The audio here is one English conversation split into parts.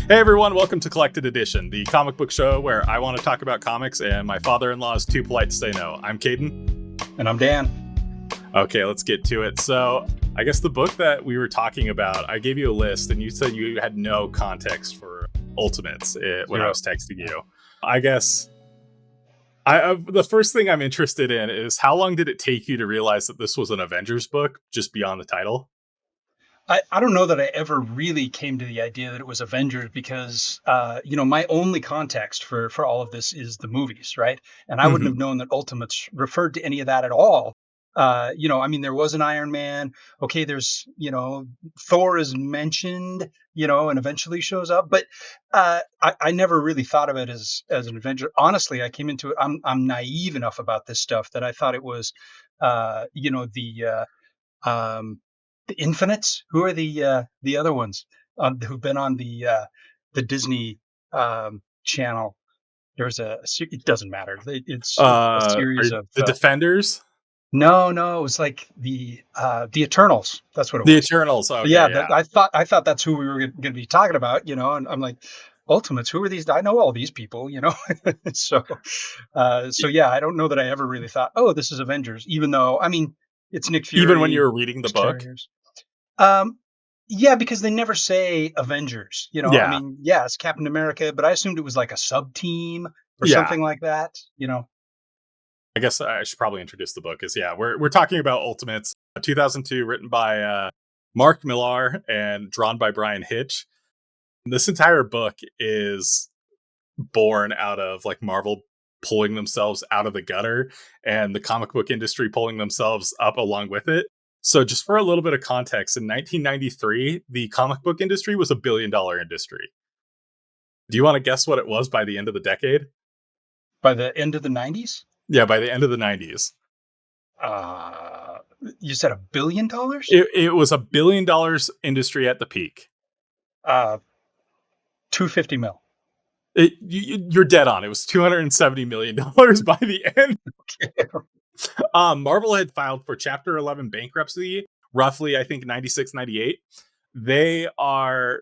Hey everyone, welcome to Collected Edition, the comic book show where I want to talk about comics and my father-in-law is too polite to say no. I'm Caden. And I'm Dan. Okay, let's get to it. So, I guess the book that we were talking about, I gave you a list and you said you had no context for Ultimates when I was texting you. I guess the first thing I'm interested in is how long did it take you to realize that this was an Avengers book, just beyond the title? I don't know that I ever really came to the idea that it was Avengers because, my only context for all of this is the movies, right? And I wouldn't have known that Ultimates referred to any of that at all. There was an Iron Man. Okay, there's, Thor is mentioned, and eventually shows up. But I never really thought of it as an Avenger. Honestly, I came into it. I'm naive enough about this stuff that I thought it was, the Infinites. Who are the other ones who've been on the Disney channel? There's it doesn't matter. It's a series of the Defenders. No, it was like the Eternals. That's what it was. The Eternals. Okay, yeah. I thought that's who we were going to be talking about. And I'm like, Ultimates. Who are these? I know all these people. So yeah. I don't know that I ever really thought, oh, this is Avengers. Even though, it's Nick Fury. Even when you were reading the book. Yeah, because they never say Avengers. Yeah. It's Captain America, but I assumed it was like a sub team or something like that. I guess I should probably introduce the book. We're talking about Ultimates, 2002, written by Mark Millar and drawn by Brian Hitch. This entire book is born out of like Marvel pulling themselves out of the gutter and the comic book industry pulling themselves up along with it. So just for a little bit of context, in 1993, the comic book industry was $1 billion industry. Do you want to guess what it was by the end of the decade? By the end of the 90s? Yeah, by the end of the 90s. You said $1 billion? It was $1 billion industry at the peak. 250 mil. You're dead on. It was $270 million by the end. Okay. Marvel had filed for Chapter 11 bankruptcy, roughly, I think, 96, 98. They are,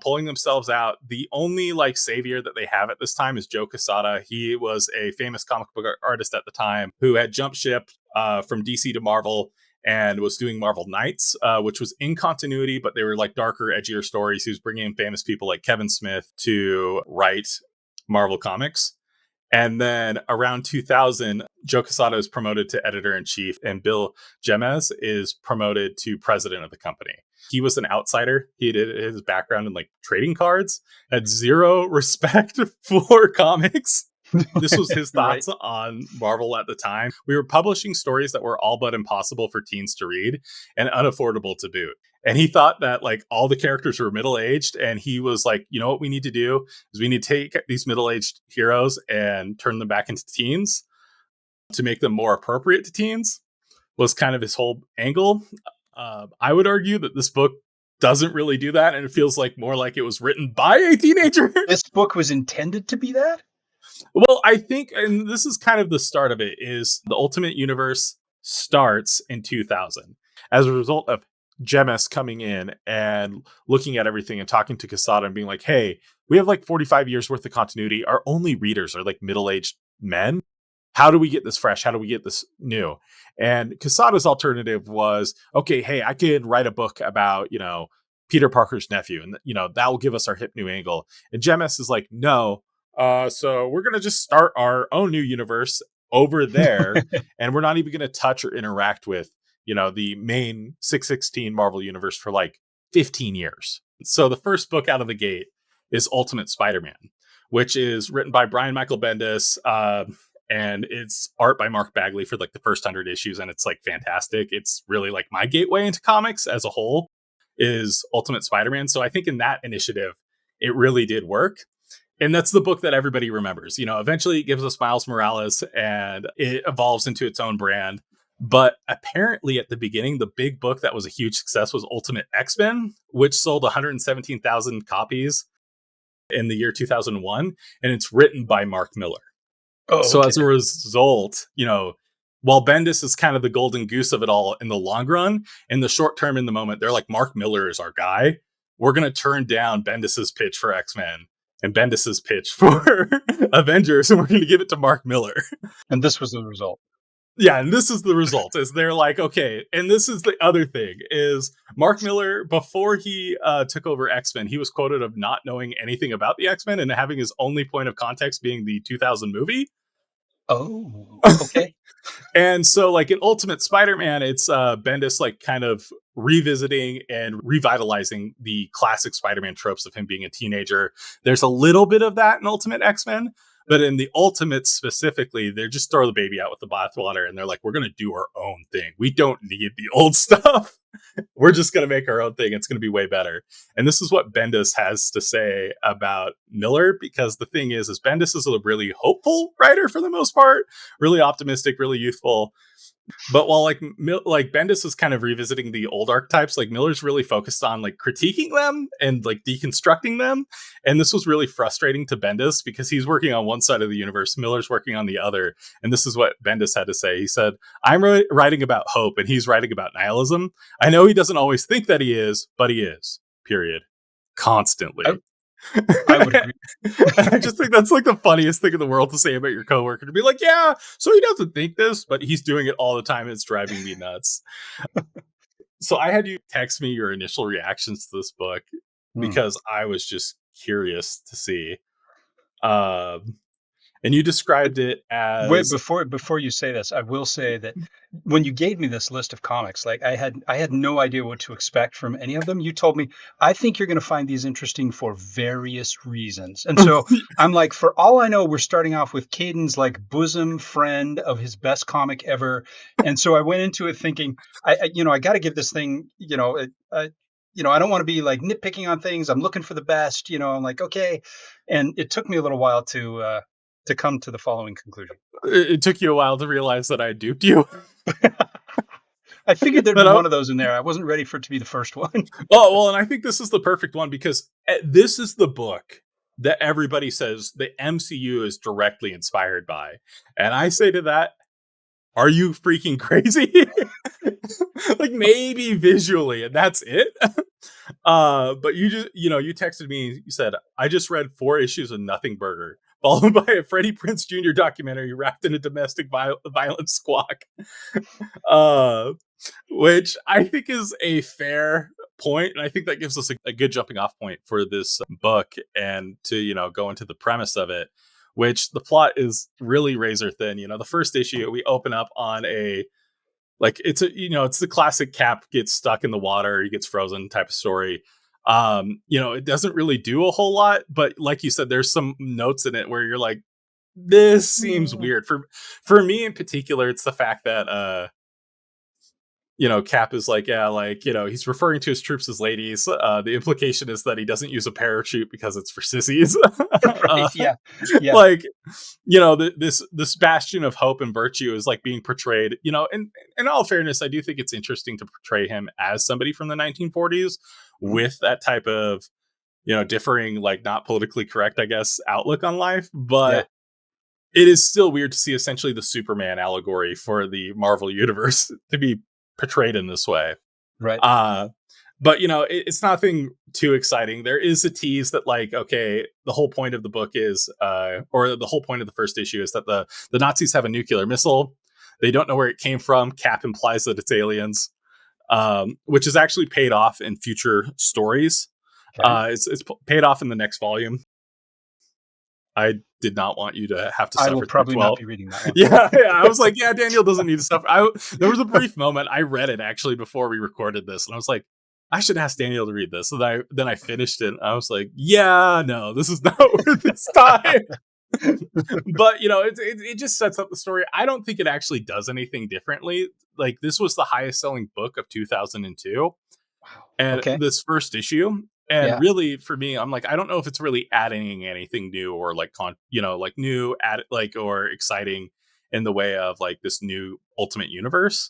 pulling themselves out. The only, savior that they have at this time is Joe Quesada. He was a famous comic book artist at the time who had jumped ship from DC to Marvel and was doing Marvel Knights, which was in continuity, but they were, darker, edgier stories. He was bringing in famous people like Kevin Smith to write Marvel comics. And then around 2000, Joe Quesada is promoted to editor-in-chief and Bill Jemes is promoted to president of the company. He was an outsider. He did his background in trading cards, had zero respect for comics. This was his thoughts on Marvel at the time. We were publishing stories that were all but impossible for teens to read and unaffordable to boot. And he thought that all the characters were middle-aged. And he was like, what we need to do is we need to take these middle-aged heroes and turn them back into teens to make them more appropriate to teens, was kind of his whole angle. I would argue that this book doesn't really do that. And it feels more like it was written by a teenager. This book was intended to be that? Well, I think, and this is kind of the start of it, is the Ultimate Universe starts in 2000 as a result of Jemes coming in and looking at everything and talking to Quesada and being like, hey, we have 45 years worth of continuity. Our only readers are middle-aged men. How do we get this fresh? How do we get this new? And Quesada's alternative was, okay, hey, I could write a book about, Peter Parker's nephew. And, that will give us our hip new angle. And Jemes is like, no. So we're going to just start our own new universe over there. And we're not even going to touch or interact with, the main 616 Marvel universe for 15 years. So the first book out of the gate is Ultimate Spider-Man, which is written by Brian Michael Bendis. And it's art by Mark Bagley for the first 100 issues. And it's fantastic. It's really my gateway into comics as a whole is Ultimate Spider-Man. So I think in that initiative, it really did work. And that's the book that everybody remembers. Eventually it gives us Miles Morales and it evolves into its own brand. But apparently at the beginning, the big book that was a huge success was Ultimate X-Men, which sold 117,000 copies in the year 2001. And it's written by Mark Millar. Oh, so okay. As a result, while Bendis is kind of the golden goose of it all in the long run, in the short term, in the moment, they're like, Mark Millar is our guy. we're going to turn down Bendis's pitch for X-Men and Bendis's pitch for Avengers, and we're going to give it to Mark Miller. And this was the result. Yeah, and this is the result. Is they're like, okay, and this is the other thing is Mark Miller, before he took over X-Men, he was quoted of not knowing anything about the X-Men and having his only point of context being the 2000 movie. Oh, okay. And so, like in Ultimate Spider-Man, it's Bendis like kind of revisiting and revitalizing the classic Spider-Man tropes of him being a teenager. There's a little bit of that in Ultimate X-Men, but in the Ultimate specifically, they just throw the baby out with the bathwater, and they're like, "We're going to do our own thing. We don't need the old stuff. We're just going to make our own thing. It's going to be way better." And this is what Bendis has to say about Miller, because the thing is Bendis is a really hopeful writer for the most part, really optimistic, really youthful. But while like Bendis is kind of revisiting the old archetypes, like Miller's really focused on like critiquing them and like deconstructing them. And this was really frustrating to Bendis because he's working on one side of the universe, Miller's working on the other. And this is what Bendis had to say. He said, "I'm writing about hope and he's writing about nihilism. I know he doesn't always think that he is, but he is, period. Constantly." I would agree. I just think that's like the funniest thing in the world to say about your coworker, to be like, yeah, so he doesn't think this, but he's doing it all the time. And it's driving me nuts. So I had you text me your initial reactions to this book because I was just curious to see. And you described it as... Wait, before you say this, I will say that when you gave me this list of comics, like I had no idea what to expect from any of them. You told me, "I think you're going to find these interesting for various reasons." And so I'm like, for all I know, we're starting off with Caden's like bosom friend of his best comic ever. And so I went into it thinking, I got to give this thing, I don't want to be like nitpicking on things. I'm looking for the best, I'm like, okay. And it took me a little while to come to the following conclusion. It took you a while to realize that I duped you. I figured there'd be one of those in there. I wasn't ready for it to be the first one. Oh, well, and I think this is the perfect one because this is the book that everybody says the MCU is directly inspired by. And I say to that, are you freaking crazy? Like maybe visually, and that's it. But you just, you texted me and you said, "I just read 4 issues of Nothing Burger, followed by a Freddie Prinze Jr. documentary wrapped in a domestic violence squawk." Which I think is a fair point, and I think that gives us a good jumping off point for this book, and to go into the premise of it, which the plot is really razor thin. The first issue, we open up on it's the classic Cap gets stuck in the water, he gets frozen type of story. It doesn't really do a whole lot, but like you said, there's some notes in it where you're like, this seems weird. For me in particular, it's the fact that Cap is like, he's referring to his troops as ladies. The implication is that he doesn't use a parachute because it's for sissies. Right, yeah. Like, this bastion of hope and virtue is like being portrayed, and in all fairness, I do think it's interesting to portray him as somebody from the 1940s with that type of, differing, like not politically correct, I guess, outlook on life. But it is still weird to see essentially the Superman allegory for the Marvel universe to be portrayed in this way. Right. But it's nothing too exciting. There is a tease that like, okay, the whole point of the book is or the whole point of the first issue is that the Nazis have a nuclear missile. They don't know where it came from. Cap implies that it's aliens, which is actually paid off in future stories. Okay. It's paid off in the next volume. I did not want you to have to suffer. I will probably not be reading that one. Yeah. I was like, yeah, Daniel doesn't need to suffer. There was a brief moment I read it actually before we recorded this, and I was like, I should ask Daniel to read this. And then I finished it. And I was like, yeah, no, this is not worth its time. But it just sets up the story. I don't think it actually does anything differently. Like, this was the highest selling book of 2002. Wow. And this first issue. And really, for me, I'm like, I don't know if it's really adding anything new or like, new, or exciting in the way of like this new Ultimate Universe.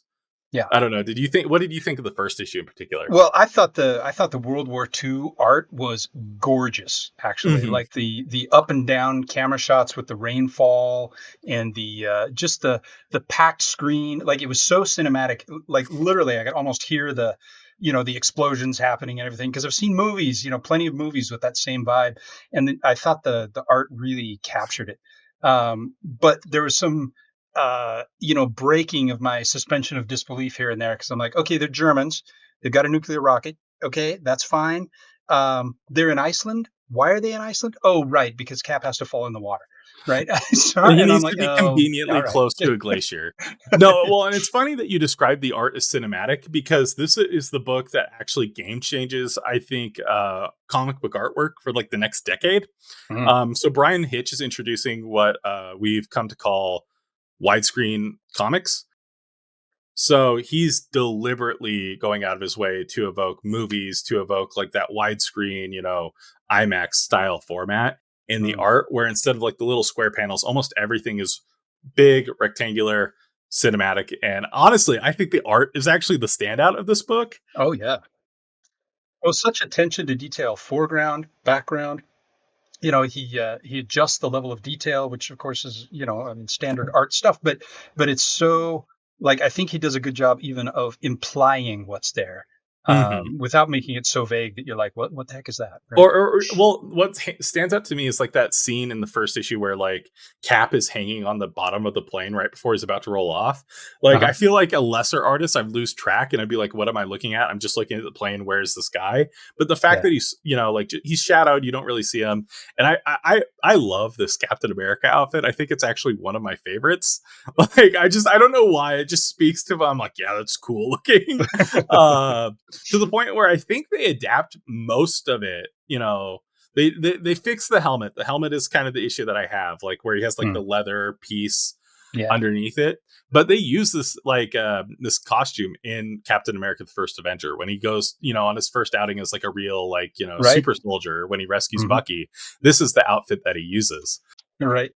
Yeah. I don't know. What did you think of the first issue in particular? Well, I thought the World War II art was gorgeous, actually. Mm-hmm. Like the up and down camera shots with the rainfall and the just the packed screen. Like, it was so cinematic. Like, literally, I could almost hear the the explosions happening and everything. Because I've seen movies, plenty of movies with that same vibe, and I thought the art really captured it. But there was some breaking of my suspension of disbelief here and there because I'm like, okay, they're Germans, they've got a nuclear rocket, okay, that's fine. They're in Iceland. Why are they in Iceland? Oh, right, because Cap has to fall in the water, right? He And I'm needs to like, be oh, all conveniently right. close to a glacier. No, well, and it's funny that you describe the art as cinematic because this is the book that actually game changes, I think, comic book artwork for like the next decade. Mhm. So Brian Hitch is introducing what we've come to call widescreen comics. So he's deliberately going out of his way to evoke movies, to evoke like that widescreen, IMAX style format in the Mm. art, where instead of like the little square panels, almost everything is big, rectangular, cinematic. And honestly, I think the art is actually the standout of this book. Oh yeah. Oh, such attention to detail, foreground, background. He adjusts the level of detail, which of course is I mean, standard art stuff, but it's so, like, I think he does a good job even of implying what's there, Mhm. without making it so vague that you're like, what the heck is that, right? Well, what stands out to me is like that scene in the first issue where like Cap is hanging on the bottom of the plane right before he's about to roll off. Like, Uh-huh. I feel like a lesser artist, I'd lose track and I'd be like, what am I looking at? I'm just looking at the plane. Where's this guy? But the fact Yeah. that he's, like he's shadowed, you don't really see him. And I love this Captain America outfit. I think it's actually one of my favorites. Like, I don't know why. It just speaks to, I'm like, yeah, that's cool looking. uh, to the point where I think they adapt most of it. They fix the helmet. The helmet is kind of the issue that I have, like where he has like Mm. the leather piece Yeah. underneath it. But they use this like this costume in Captain America: The First Avenger when he goes, on his first outing as like a real like Right. super soldier when he rescues Hmm. Bucky. This is the outfit that he uses. Right.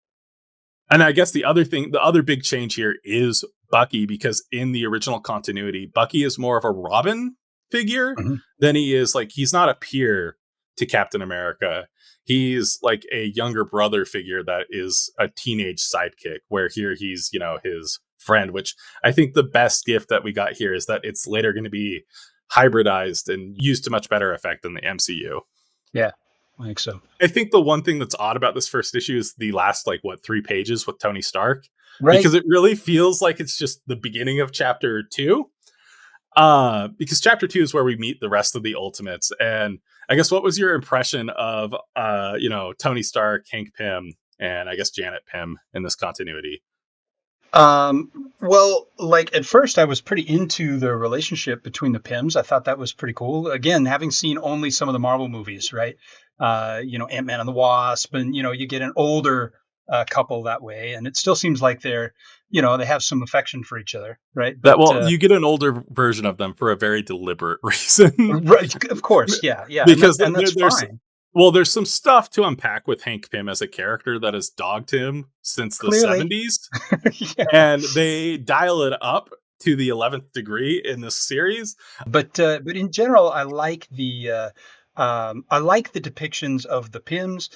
And I guess the other big change here is Bucky, because in the original continuity, Bucky is more of a Robin figure Hmm. than he is like, he's not a peer to Captain America. He's like a younger brother figure that is a teenage sidekick, where here he's, his friend, which I think the best gift that we got here is that it's later going to be hybridized and used to much better effect in the MCU. Yeah. I think so. I think the one thing that's odd about this first issue is the last, like, what, 3 pages with Tony Stark, Right. because it really feels like it's just the beginning of chapter 2. Because chapter 2 is where we meet the rest of the Ultimates. And I guess, what was your impression of, Tony Stark, Hank Pym, and I guess Janet Pym in this continuity? Well, like, at first I was pretty into the relationship between the Pims. I thought that was pretty cool. Again, having seen only some of the Marvel movies, right? Ant-Man and the Wasp, and you get an older couple that way, and it still seems like they have some affection for each other, right? That, But well, you get an older version of them for a very deliberate reason. right, of course, yeah, yeah, and Because that's there's fine. there's some stuff to unpack with Hank Pym as a character that has dogged him since the Clearly, 70s, yeah. and they dial it up to the 11th degree in this series. But in general, I like the depictions of the Pims.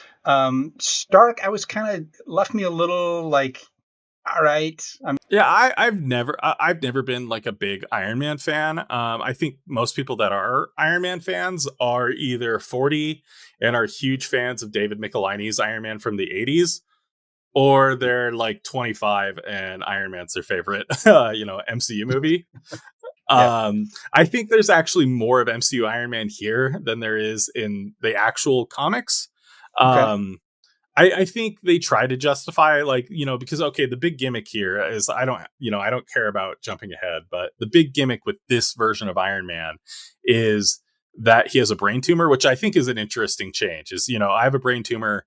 Stark, I was kind of left me a little like, all right, Yeah, I've never been like a big Iron Man fan. I think most people that are Iron Man fans are either 40 and are huge fans of David Michelinie's Iron Man from the 80s, or they're like 25 and Iron Man's their favorite, MCU movie. yeah, I think there's actually more of MCU Iron Man here than there is in the actual comics. okay, Um, I think they try to justify, like, because, okay, the big gimmick here is, I don't care about jumping ahead, but the big gimmick with this version of Iron Man is that he has a brain tumor, which I think is an interesting change. Is, I have a brain tumor.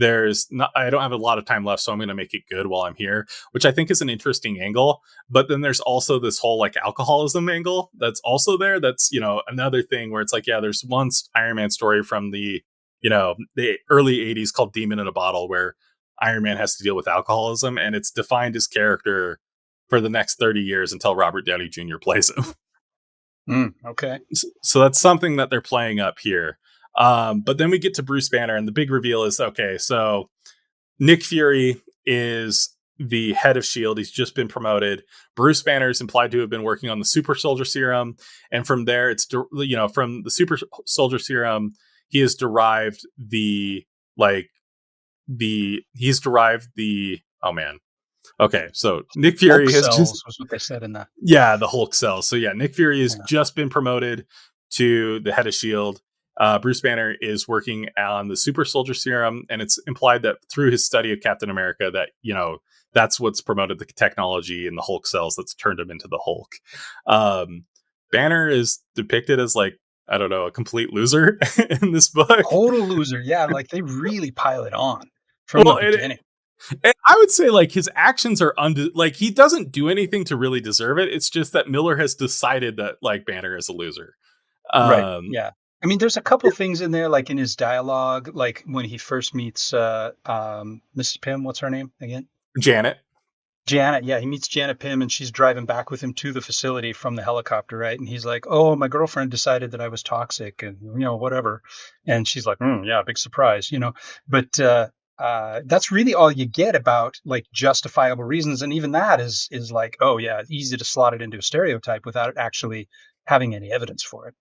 I don't have a lot of time left, so I'm going to make it good while I'm here, which I think is an interesting angle. But then there's also this whole like alcoholism angle that's also there. That's, another thing where it's like, yeah, there's one Iron Man story from the early 80s called Demon in a Bottle, where Iron Man has to deal with alcoholism, and it's defined his character for the next 30 years until Robert Downey Jr. plays him. okay, So that's something that they're playing up here. But then we get to Bruce Banner, and the big reveal is, okay, so Nick Fury is the head of Shield. He's just been promoted. Bruce Banner is implied to have been working on the super soldier serum, and from there, from the super soldier serum, he has derived the oh man. Okay, so Nick Hulk Fury has just cells was what they said in that. yeah, the Hulk cells. So yeah, Nick Fury has Yeah. just been promoted to the head of Shield. Bruce Banner is working on the super soldier serum, and it's implied that through his study of Captain America, that that's what's promoted the technology in the Hulk cells that's turned him into the Hulk. Um, Banner is depicted as like, I don't know, a complete loser in this book. Total loser. Yeah, like they really pile it on from the Well, beginning. and I would say like his actions are like he doesn't do anything to really deserve it. It's just that Miller has decided that like Banner is a loser. Right. Um, Yeah. I mean, there's a couple things in there, like in his dialogue, like when he first meets Mrs. Pym. What's her name again? Janet. Janet. Yeah, he meets Janet Pym, and she's driving back with him to the facility from the helicopter, right? And he's like, "Oh, my girlfriend decided that I was toxic, and whatever." And she's like, "Yeah, big surprise," But that's really all you get about like justifiable reasons, and even that is like, oh yeah, easy to slot it into a stereotype without actually having any evidence for it.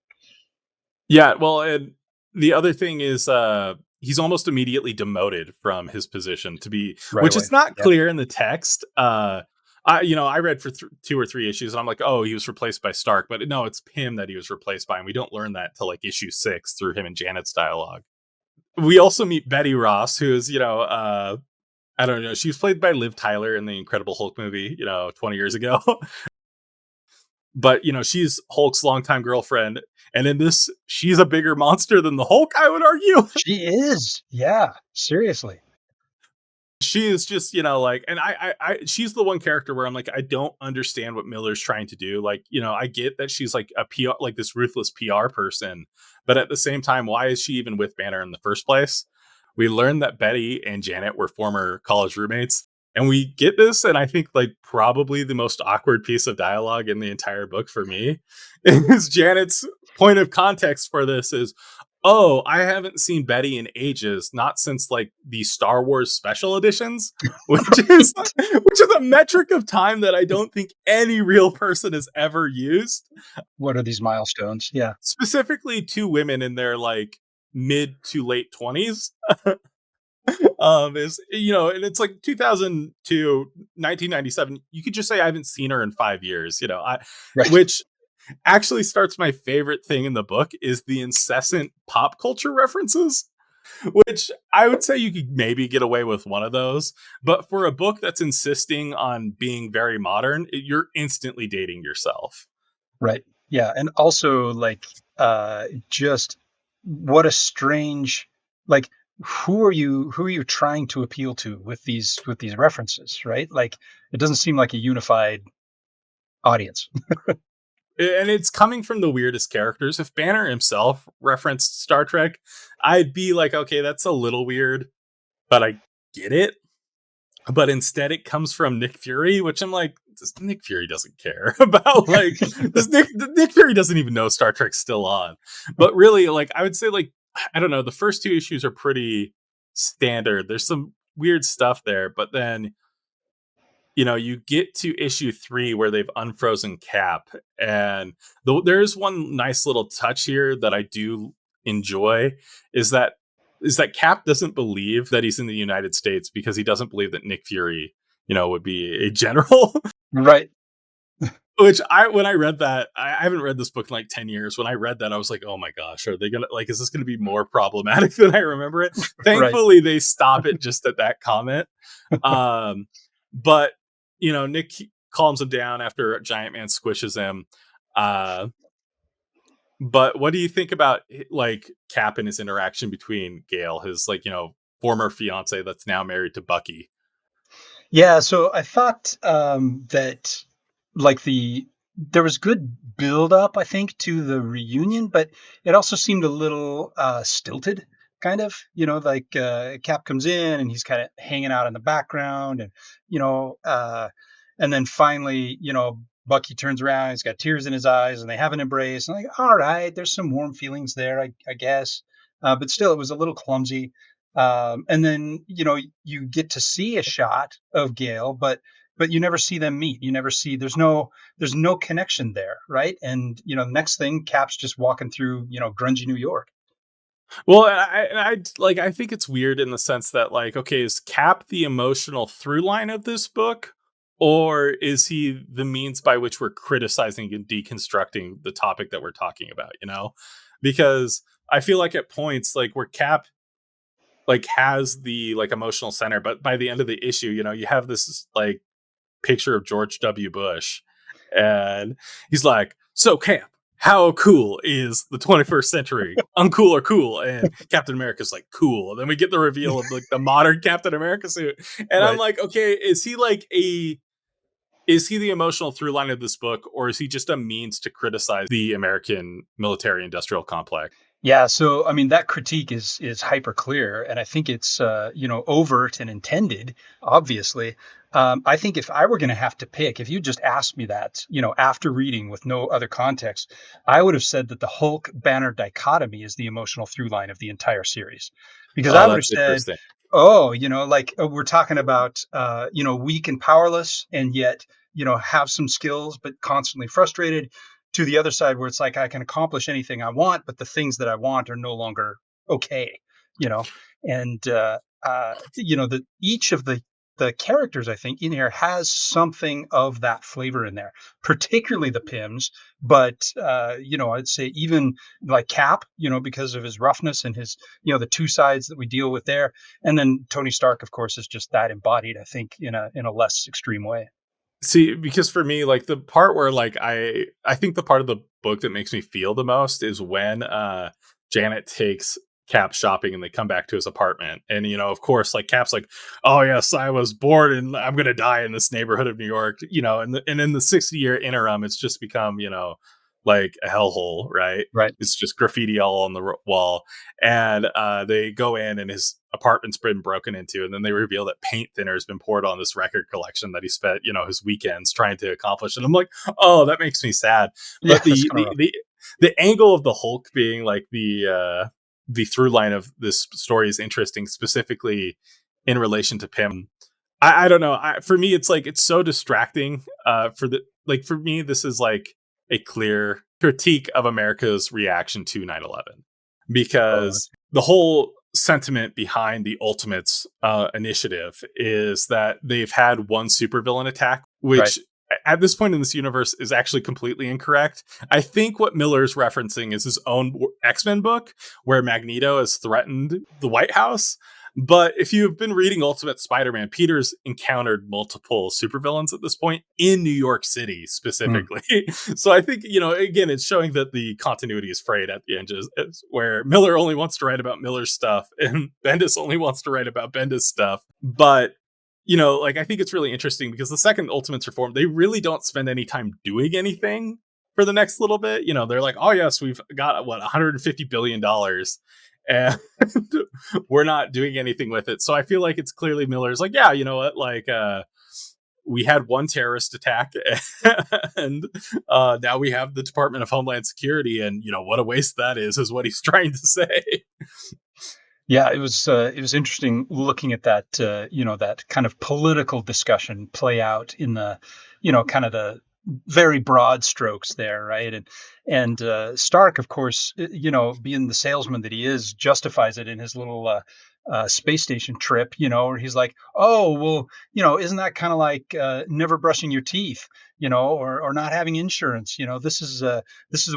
Yeah, well, and the other thing is he's almost immediately demoted from his position to be, Right which away. is not Yep. clear in the text. I read for 2 or 3 issues, and I'm like, oh, he was replaced by Stark, but no, it's Pym that he was replaced by, and we don't learn that till like issue 6 through him and Janet's dialogue. We also meet Betty Ross, who is, I don't know, she was played by Liv Tyler in the Incredible Hulk movie, 20 years ago. But she's Hulk's longtime girlfriend, and in this, she's a bigger monster than the Hulk, I would argue. She is. Yeah, seriously. She is just like, and she's the one character where I'm like, I don't understand what Miller's trying to do. Like, I get that she's like a PR, like this ruthless PR person, but at the same time, why is she even with Banner in the first place? We learned that Betty and Janet were former college roommates, and we get this, and I think like probably the most awkward piece of dialogue in the entire book for me is Janet's point of context for this is, oh, I haven't seen Betty in ages, not since like the Star Wars special editions, which is a metric of time that I don't think any real person has ever used. What are these milestones? Yeah. Specifically, two women in their like mid to late 20s. Is and it's like 2002, 1997. You could just say I haven't seen her in 5 years. Right. Which actually starts my favorite thing in the book is the incessant pop culture references, which I would say you could maybe get away with one of those, but for a book that's insisting on being very modern, you're instantly dating yourself. Right. Yeah. And also like just what a strange like who are you trying to appeal to with these references, right? Like it doesn't seem like a unified audience. And it's coming from the weirdest characters. If Banner himself referenced Star Trek, I'd be like, okay, that's a little weird, but I get it. But instead it comes from Nick Fury, which I'm like, Nick Fury doesn't care about like this. Nick Fury doesn't even know Star Trek's still on. But really, like I would say, like I don't know, the first 2 issues are pretty standard. There's some weird stuff there, but then you get to issue 3 where they've unfrozen Cap, and there's one nice little touch here that I do enjoy is that Cap doesn't believe that he's in the United States because he doesn't believe that Nick Fury, would be a general. Right. Which when I read that, I haven't read this book in like 10 years. When I read that, I was like, oh my gosh, are they gonna like, is this gonna be more problematic than I remember it? Right. Thankfully, they stop it just at that comment. But Nick calms him down after Giant Man squishes him. But what do you think about like Cap and his interaction between Gale, his like former fiance that's now married to Bucky? Yeah, so I thought that like there was good build up, I think, to the reunion, but it also seemed a little stilted, kind of. Like Cap comes in and he's kind of hanging out in the background, and you know, uh, and then finally, Bucky turns around, he's got tears in his eyes, and they have an embrace, and like, all right, there's some warm feelings there, I guess, but still, it was a little clumsy. And then you get to see a shot of Gale, but you never see them meet. You never see. There's no connection there, right? And the next thing, Cap's just walking through grungy New York. Well, I think it's weird in the sense that, like, okay, is Cap the emotional through line of this book, or is he the means by which we're criticizing and deconstructing the topic that we're talking about? Because I feel like at points like where Cap like has the like emotional center, but by the end of the issue, you have this like picture of George W. Bush, and he's like, "So, Cap, how cool is the 21st century? Uncool or cool?" And Captain America's like, "Cool." And then we get the reveal of like the modern Captain America suit, and I'm Right. like, "Okay, is he the emotional through line of this book, or is he just a means to criticize the American military industrial complex?" Yeah, so I mean that critique is hyper clear, and I think it's overt and intended. Obviously, I think if I were going to have to pick, if you just asked me that, after reading with no other context, I would have said that the Hulk Banner dichotomy is the emotional through line of the entire series, because I Oh, would have that's said, interesting. oh, we're talking about weak and powerless, and yet have some skills but constantly frustrated, to the other side where it's like I can accomplish anything I want, but the things that I want are no longer okay, you know. And the each of the characters I think in here has something of that flavor in there, particularly the Pims. But I'd say even like Cap, because of his roughness and his, the two sides that we deal with there, and then Tony Stark, of course, is just that embodied, I think, in a less extreme way. See, because for me, like the part where like I think the part of the book that makes me feel the most is when Janet takes Cap shopping and they come back to his apartment. And of course, like Cap's like, "Oh yes, I was born and I'm gonna die in this neighborhood of New York," and in the 60-year interim, it's just become, like a hellhole, right? Right. It's just graffiti all on the wall. And they go in and his apartment's been broken into, and then they reveal that paint thinner has been poured on this record collection that he spent his weekends trying to accomplish. And I'm like, oh, that makes me sad. Yeah, But that's the kind of the rough. the angle of the Hulk being like the through line of this story is interesting, specifically in relation to Pym. I don't know. For me, it's like it's so distracting. For me, this is like a clear critique of America's reaction to 9/11, Oh, because the whole sentiment behind the Ultimates initiative is that they've had one supervillain attack, right. which at this point in this universe is actually completely incorrect. I think what Miller's referencing is his own X-Men book where Magneto has threatened the White House. But if you've been reading Ultimate Spider-Man, Peter's encountered multiple supervillains at this point in New York City Mm. specifically. So I think, again, it's showing that the continuity is frayed at the edges, where Miller only wants to write about Miller's stuff and Bendis only wants to write about Bendis stuff. But like I think it's really interesting because the second Ultimates are formed, they really don't spend any time doing anything for the next little bit. They're like, oh yes, we've got what $150 billion, and we're not doing anything with it. So I feel like it's clearly Miller's like, yeah, you know what, like we had one terrorist attack, and now we have the Department of Homeland Security, and what a waste that is what he's trying to say. Yeah, it was interesting looking at that that kind of political discussion play out in the kind of the very broad strokes there, right? And Stark, of course, being the salesman that he is, justifies it in his little space station trip, where he's like, oh well, isn't that kind of like never brushing your teeth, or not having insurance? This is a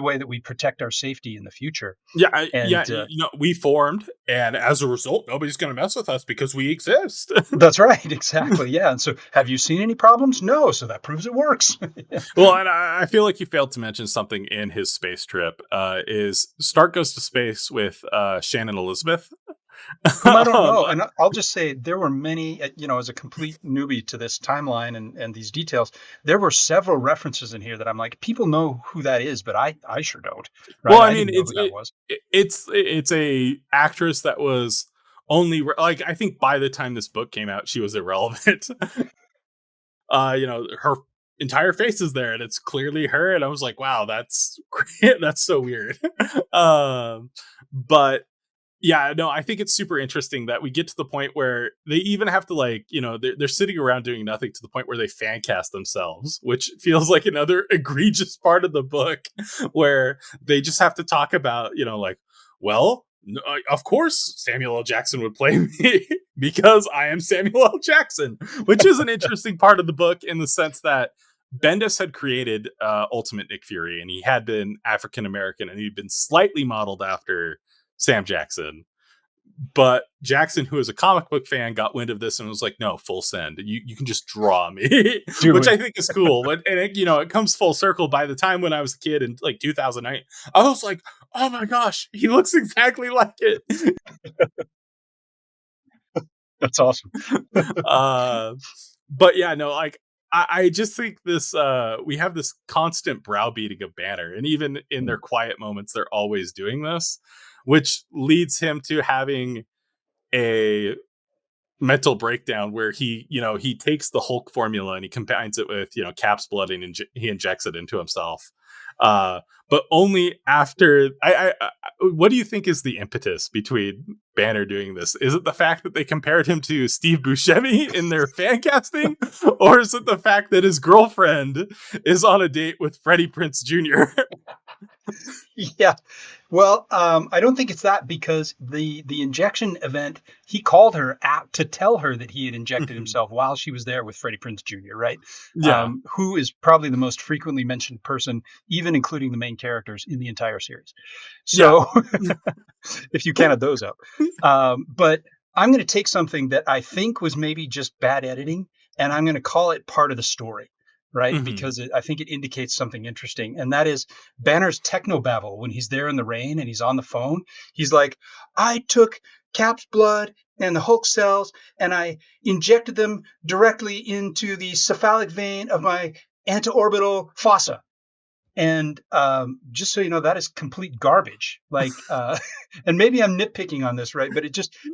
way that we protect our safety in the future. Yeah, And we formed, and as a result, nobody's going to mess with us because we exist. That's right, exactly. Yeah. And so, have you seen any problems? No. So that proves it works. Well, and I feel like you failed to mention something in his space trip. Is Stark goes to space with Shannon Elizabeth. Whom I don't um, know. And I'll just say there were many, as a complete newbie to this timeline and these details, there were several references in here that I'm like, people know who that is, but I sure don't. well, Right. I I mean, didn't know who that was. it's a actress that was only like I think by the time this book came out, she was irrelevant. Her entire face is there, and it's clearly her. And I was like, wow, that's that's so weird. But Yeah, no, I think it's super interesting that we get to the point where they even have to like, they're sitting around doing nothing to the point where they fan cast themselves, which feels like another egregious part of the book where they just have to talk about, like, well, of course Samuel L. Jackson would play me because I am Samuel L. Jackson, which is an interesting part of the book in the sense that Bendis had created Ultimate Nick Fury, and he had been African American, and he'd been slightly modeled after Sam Jackson. But Jackson, who is a comic book fan, got wind of this and was like, "No, full send. You can just draw me," Do which it. I think is cool. And it comes full circle. By the time when I was a kid in like 2008, I was like, "Oh my gosh, he looks exactly like it." That's awesome. uh, but yeah, no, like I just think this we have this constant browbeating of Banner, and even in their quiet moments, they're always doing this, which leads him to having a mental breakdown where he takes the Hulk formula and he combines it with Cap's blood and he injects it into himself. But only after I what do you think is the impetus between Banner doing this? Is it the fact that they compared him to Steve Buscemi in their fan casting, or is it the fact that his girlfriend is on a date with Freddie Prinze Jr.? Yeah. Well, I don't think it's that because the injection event, he called her to tell her that he had injected himself while she was there with Freddie Prinze Jr., right? Yeah. Who is probably the most frequently mentioned person, even including the main characters in the entire series. Yeah. So if you counted those up. But I'm going to take something that I think was maybe just bad editing, and I'm going to call it part of the story, right? Mhm. Because I think it indicates something interesting, and that is Banner's technobabble when he's there in the rain and he's on the phone. He's like, "I took Cap's blood and the Hulk cells, and I injected them directly into the cephalic vein of my anteorbital fossa." And just so you know, that is complete garbage. Like, and maybe I'm nitpicking on this, right? But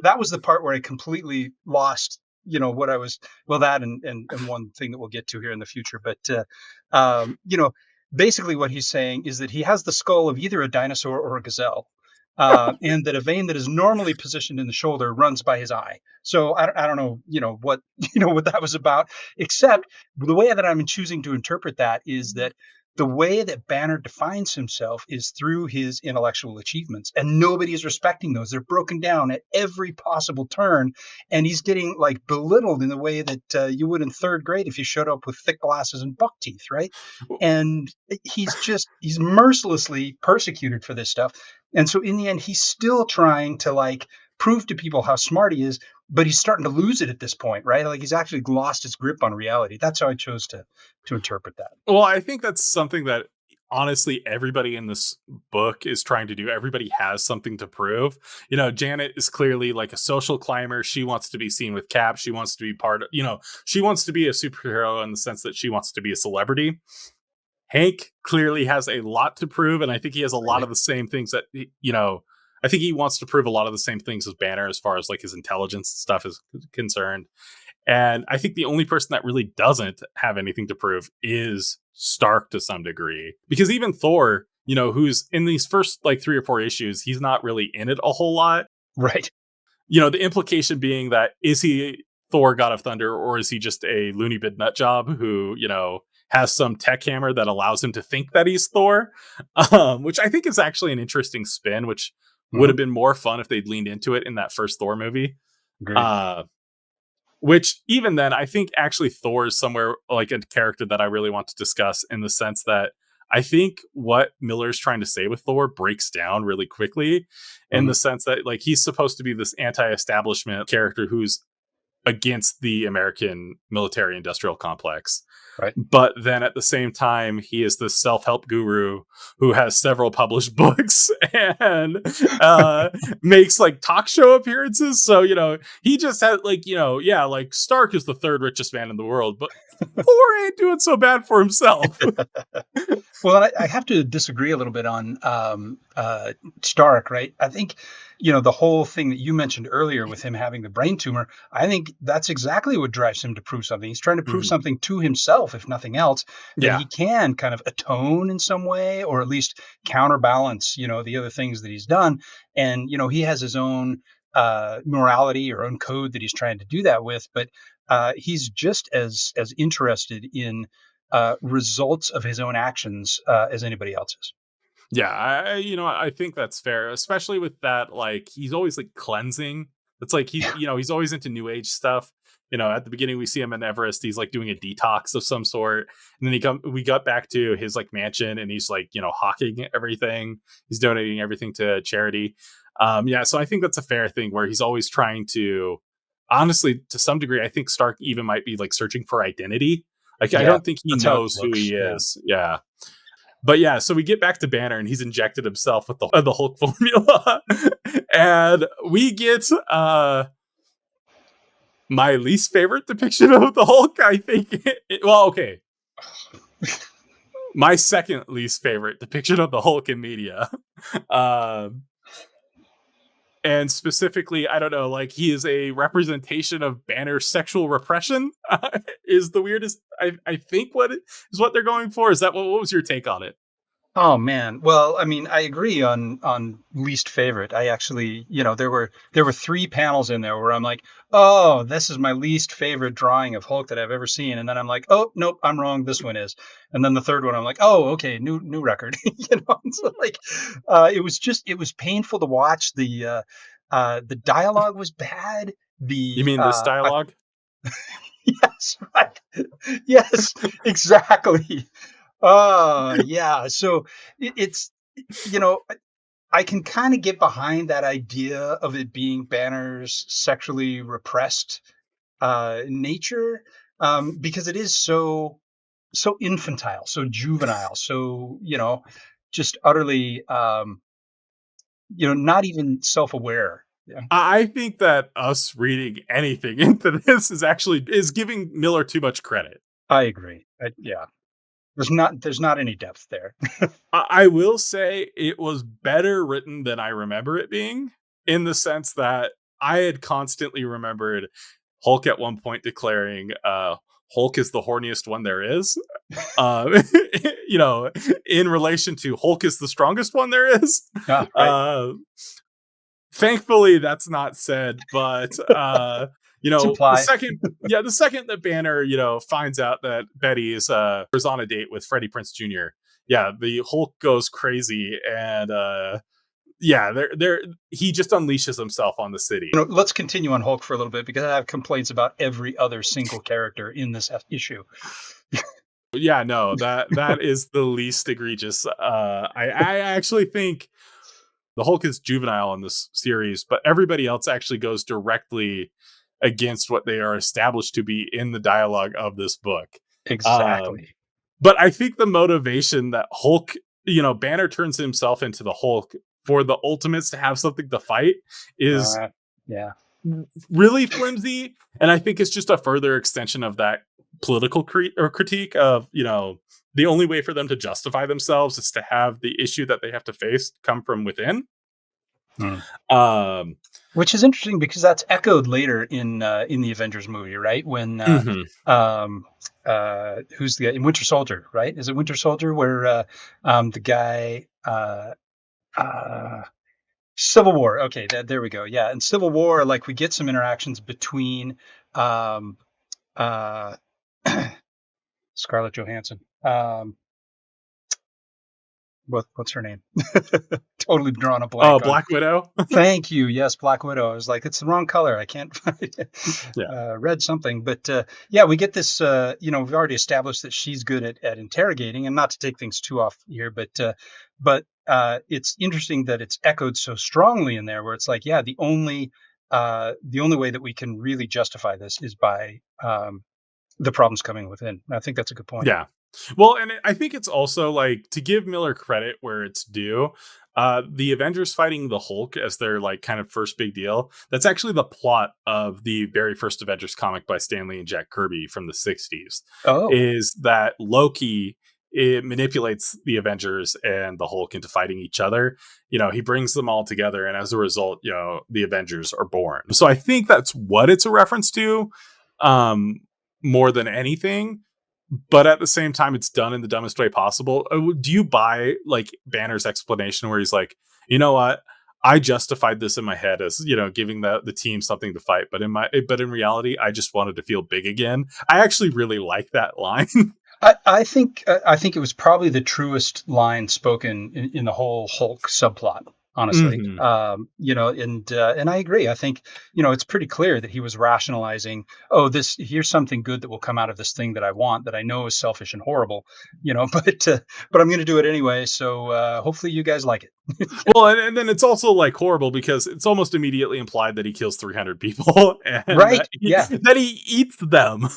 that was the part where I completely lost, what I was, well, that and one thing that we'll get to here in the future. But, basically what he's saying is that he has the skull of either a dinosaur or a gazelle. And that a vein that is normally positioned in the shoulder runs by his eye. So I don't know, what, what that was about, except the way that I'm choosing to interpret that is that the way that Banner defines himself is through his intellectual achievements, and nobody is respecting those. They're broken down at every possible turn, and he's getting like belittled in the way that you would in third grade if you showed up with thick glasses and buck teeth, right? And he's mercilessly persecuted for this stuff. And so in the end, he's still trying to like prove to people how smart he is, but he's starting to lose it at this point, right? Like he's actually lost his grip on reality. That's how I chose to interpret that. Well, I think that's something that honestly everybody in this book is trying to do. Everybody has something to prove. Janet is clearly like a social climber. She wants to be seen with Cap. She wants to be she wants to be a superhero in the sense that she wants to be a celebrity. Hank clearly has a lot to prove, and I think he has a lot of Right. the same things that I think he wants to prove a lot of the same things as Banner as far as like his intelligence stuff is concerned. And I think the only person that really doesn't have anything to prove is Stark to some degree. Because even Thor, who's in these first like 3 or 4 issues, he's not really in it a whole lot. Right. The implication being that is he Thor, God of Thunder, or is he just a loony bin nut job who, has some tech hammer that allows him to think that he's Thor? Which I think is actually an interesting spin, which would Hmm. have been more fun if they'd leaned into it in that first Thor movie. Agreed. Uh, which even then, I think actually Thor is somewhere like a character that I really want to discuss in the sense that I think what Miller's trying to say with Thor breaks down really quickly in Hmm. the sense that like he's supposed to be this anti-establishment character who's against the American military industrial complex. Right. But then at the same time, he is this self-help guru who has several published books and makes like talk show appearances. So, he just had like, yeah, like Stark is the third richest man in the world, but Thor ain't doing so bad for himself. Well, I have to disagree a little bit on Stark, right? I think, the whole thing that you mentioned earlier with him having the brain tumor, I think that's exactly what drives him to prove something. He's trying to prove Mhm. something to himself himself, if nothing else, that Yeah. he can kind of atone in some way, or at least counterbalance, the other things that he's done. And, he has his own morality or own code that he's trying to do that with. But he's just as interested in results of his own actions as anybody else is. Yeah, I think that's fair, especially with that. Like, he's always like cleansing. It's like he's always into new age stuff. At the beginning we see him in Everest. He's like doing a detox of some sort, and then we got back to his like mansion, and he's like hawking everything. He's donating everything to charity. Yeah, so I think that's a fair thing where he's always trying to. Honestly, to some degree, I think Stark even might be like searching for identity. Like, I Yeah, don't think he that's how it knows who looks. he Yeah. is. Yeah. But yeah, so we get back to Banner, and he's injected himself with the Hulk formula, and we get my least favorite depiction of the Hulk. I think. Well, okay, my second least favorite depiction of the Hulk in media, um, and specifically, I don't know, like he is a representation of Banner's sexual repression. Is the weirdest. I think what they're going for. Is that what was your take on it? Oh man. Well, I mean, I agree on least favorite. I actually, there were three panels in there where I'm like, "Oh, this is my least favorite drawing of Hulk that I've ever seen." And then I'm like, "Oh, nope, I'm wrong. This one is." And then the third one I'm like, "Oh, okay, new record." So like it was painful to watch. The dialogue was bad. You The mean this dialogue? yes, right. Yes, exactly. Yeah. So it's, you know, I can kind of get behind that idea of it being Banner's sexually repressed nature, because it is so infantile, so juvenile, so just utterly, not even self-aware. Yeah, I think that us reading anything into this is giving Miller too much credit. I agree. Yeah, there's not any depth there. I will say it was better written than I remember it being, in the sense that I had constantly remembered Hulk at one point declaring, Hulk is the horniest one there is. Uh, you know, in relation to Hulk is the strongest one there is. Yeah, right. Uh, Thankfully that's not said, but It's implied. the second that Banner, finds out that Betty is on a date with Freddie Prinze Jr., yeah, the Hulk goes crazy, and yeah, there he just unleashes himself on the city. Let's continue on Hulk for a little bit because I have complaints about every other single character in this issue. Yeah, no, that is the least egregious. I actually think the Hulk is juvenile in this series, but everybody else actually goes directly against what they are established to be in the dialogue of this book. Um, Exactly. but I think the motivation that Hulk, Banner turns himself into the Hulk for the Ultimates to have something to fight is Uh, yeah. really flimsy. And I think it's just a further extension of that political critique of, the only way for them to justify themselves is to have the issue that they have to face come from within. Hmm. Um, Which is interesting because that's echoed later in the Avengers movie, right? When mhm. who's the guy in Winter Soldier, right? Is it Winter Soldier where the guy Civil War? Okay, there we go. Yeah, in Civil War, like we get some interactions between um, uh, Scarlett Johansson. What's her name? Totally drawn a Oh, blank on. Black Widow. Thank you. Yes, Black Widow. I was like, it's the wrong color. I can't find it. Yeah. Read something, but yeah, we get this. We've already established that she's good at interrogating, and not to take things too off here, but it's interesting that it's echoed so strongly in there, where it's like, yeah, the only way that we can really justify this is by the problems coming within. And I think that's a good point. Yeah. Well, and I think it's also like, to give Miller credit where it's due. The Avengers fighting the Hulk as their like kind of first big deal. That's actually the plot of the very first Avengers comic by Stan Lee and Jack Kirby from the 60s. Oh, Is that Loki, it manipulates the Avengers and the Hulk into fighting each other. He brings them all together, and as a result, the Avengers are born. So I think that's what it's a reference to, more than anything. but at the same time, it's done in the dumbest way possible. Do you buy like Banner's explanation where he's like, you know what? I justified this in my head as, you know, giving the team something to fight, but in reality, I just wanted to feel big again. I actually really like that line. I think it was probably the truest line spoken in the whole Hulk subplot. Honestly, Hmm. and I agree. I think it's pretty clear that he was rationalizing. Oh, this here's something good that will come out of this thing that I want, that I know is selfish and horrible. But I'm going to do it anyway. So hopefully you guys like it. Well, and then it's also like horrible because it's almost immediately implied that he kills 300 people and Right? Yeah. that he eats them.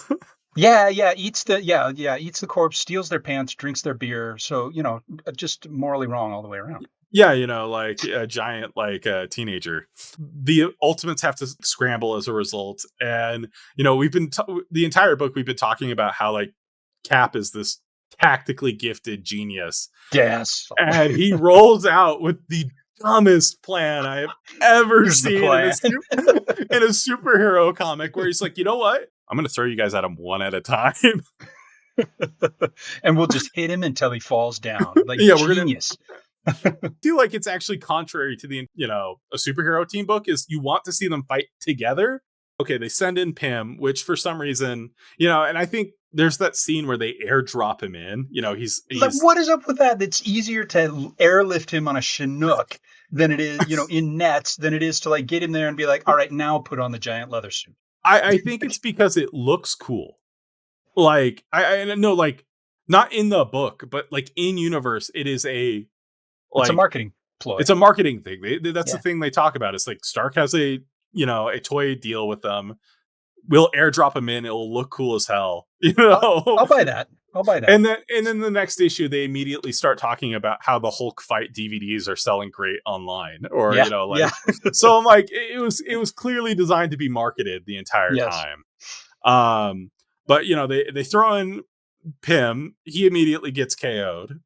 Yeah. Eats the corpse, steals their pants, drinks their beer. So just morally wrong all the way around. Yeah, you know, like a giant, like a teenager. The Ultimates have to scramble as a result, and you know, the entire book we've been talking about how like Cap is this tactically gifted genius, Yes. and he rolls out with the dumbest plan I have ever Here's the seen plan. in a superhero comic, where he's like, you know what? I'm going to throw you guys at him one at a time. And we'll just hit him until he falls down. Like Yeah, we're gonna genius. feel like it's actually contrary to the, you know, a superhero team book is you want to see them fight together. Okay, they send in Pym, which for some reason, you know, and I think there's that scene where they airdrop him in. You know, Like, he's what is up with that? It's easier to airlift him on a Chinook than it is, in nets, than it is to like get him there and be like, all right, now put on the giant leather suit. I think it's because it looks cool. Like I know, like not in the book, but like in universe, it is a It's a like marketing ploy. it's a marketing thing. That's the Yeah. thing they talk about. It's like Stark has a, you know, a toy deal with them. We'll airdrop him in. It'll look cool as hell, you I'll, know. I'll buy that. I'll buy that. And then the next issue, they immediately start talking about how the Hulk fight DVDs are selling great online, or Yeah. you know, like Yeah. so. I'm like, it was clearly designed to be marketed the entire Yes. time. But you know, they throw in Pym. He immediately gets KO'd.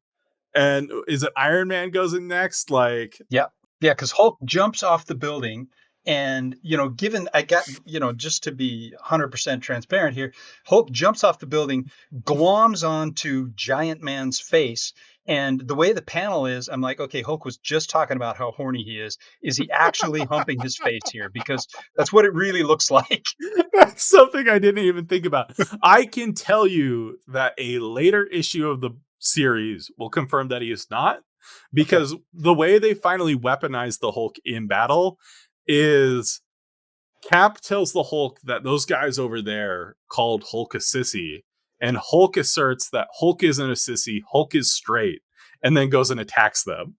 And is it Iron Man goes in next? Like, Yeah. Yeah. Because Hulk jumps off the building. And, given I got, just to be 100% transparent here, Hulk jumps off the building, gloms onto Giant Man's face. And the way the panel is, I'm like, okay, Hulk was just talking about how horny he is. Is he actually humping his face here? Because that's what it really looks like. that's something I didn't even think about. I can tell you that a later issue of the series will confirm that he is not, Okay. because the way they finally weaponize the Hulk in battle is Cap tells the Hulk that those guys over there called Hulk a sissy, and Hulk asserts that Hulk isn't a sissy, Hulk is straight, and then goes and attacks them.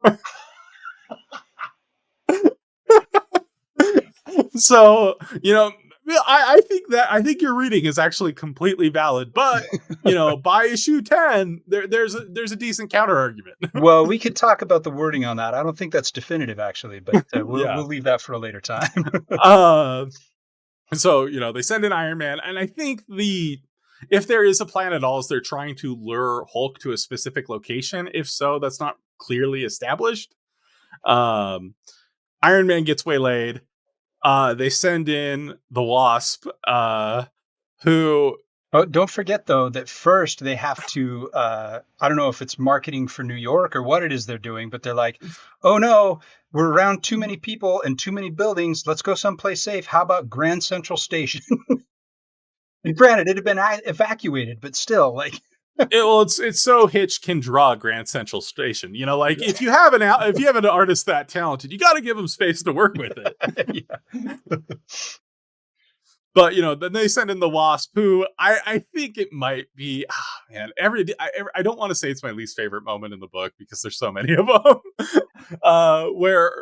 So, you know, I think your reading is actually completely valid, but you know, by issue 10, there's a decent counter argument. Well, we could talk about the wording on that. I don't think that's definitive, actually, but Yeah. we'll leave that for a later time. Uh, so you know, they send in Iron Man, and I think if there is a plan at all, is they're trying to lure Hulk to a specific location. If so, that's not clearly established. Um, Iron Man gets waylaid. They send in the Wasp, who Oh, don't forget though that first they have to I don't know if it's marketing for New York or what it is they're doing, but they're like, "Oh no, we're around too many people and too many buildings. Let's go someplace safe. How about Grand Central Station?" And granted, it had been evacuated, but still like it's so Hitch can draw Grand Central Station. You know, like if you have an artist that talented, you got to give him space to work with it. yeah. But you know, then they send in the Wasp, who I think it might be. Man, I don't want to say it's my least favorite moment in the book because there's so many of them. Where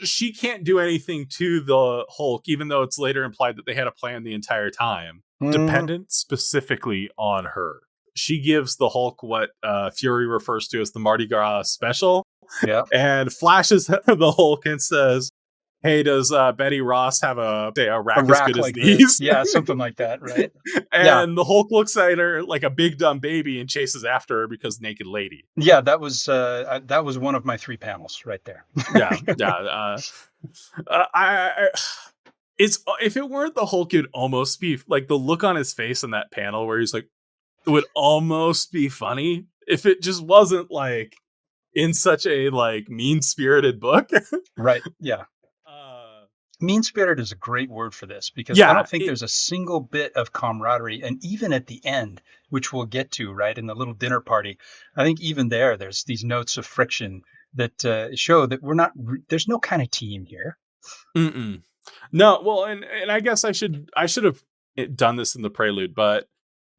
she can't do anything to the Hulk, even though it's later implied that they had a plan the entire time, Mhm. dependent specifically on her. She gives the Hulk what Fury refers to as the Mardi Gras special, Yeah. and flashes the Hulk and says, "Hey, does Betty Ross have a A rack as rack good as like this. these?" Yeah, something like that, right? Yeah. And the Hulk looks at her like a big dumb baby and chases after her because naked lady. Yeah, that was one of my 3 panels right there. Yeah, yeah. I it's if it weren't the Hulk, it'd almost be like the look on his face in that panel where he's like, would almost be funny if it just wasn't like in such a like mean-spirited book. Right. Yeah. uh Mean spirited is a great word for this because I yeah, don't think there's a single bit of camaraderie. And even at the end, which we'll get to, right, in the little dinner party, I think even there's these notes of friction that show that there's no kind of team here. mm-mm. No, well, and I guess I should have done this in the prelude, but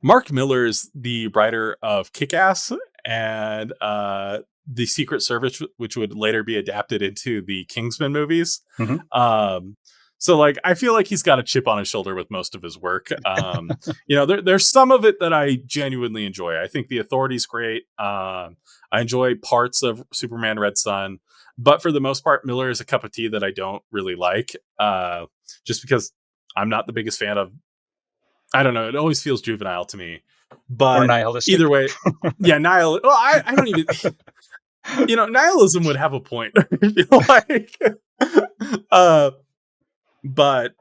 Mark Miller is the writer of Kick-Ass and the Secret Service, which would later be adapted into the Kingsman movies. Hmm. Um, so like I feel like he's got a chip on his shoulder with most of his work. There's some of it that I genuinely enjoy. I think The Authority's great. I enjoy parts of Superman Red Son, but for the most part, Miller is a cup of tea that I don't really like. Just because I'm not the biggest fan of, I don't know, it always feels juvenile to me. Or But nihilistic. either way, yeah, well, I don't even, nihilism would have a point. Like, uh, but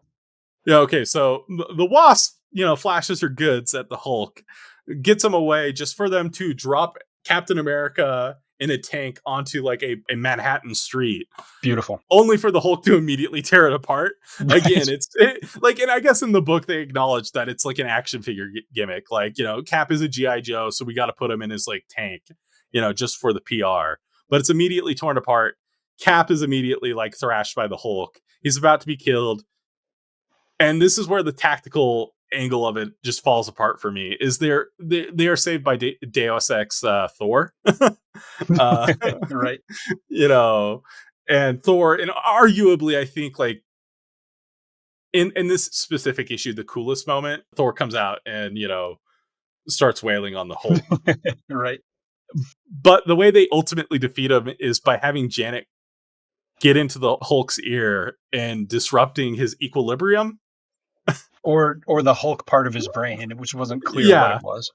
yeah, okay, so the Wasp, flashes her goods at the Hulk, gets him away just for them to drop Captain America in a tank onto like a Manhattan street, Beautiful. only for the Hulk to immediately tear it apart. Again, Right. like, and I guess in the book they acknowledge that it's like an action figure gimmick. Like, Cap is a GI Joe, so we got to put him in his like tank, just for the PR. But it's immediately torn apart. Cap is immediately like thrashed by the Hulk. He's about to be killed, and this is where the tactical angle of it just falls apart for me. Is they are saved by Deus Ex Thor, uh, Right. you know, and Thor, and arguably, I think like in this specific issue, the coolest moment, Thor comes out and starts wailing on the Hulk. Right. But the way they ultimately defeat him is by having Janet get into the Hulk's ear and disrupting his equilibrium. Or the Hulk part of his brain, which wasn't clear what Yeah. it was.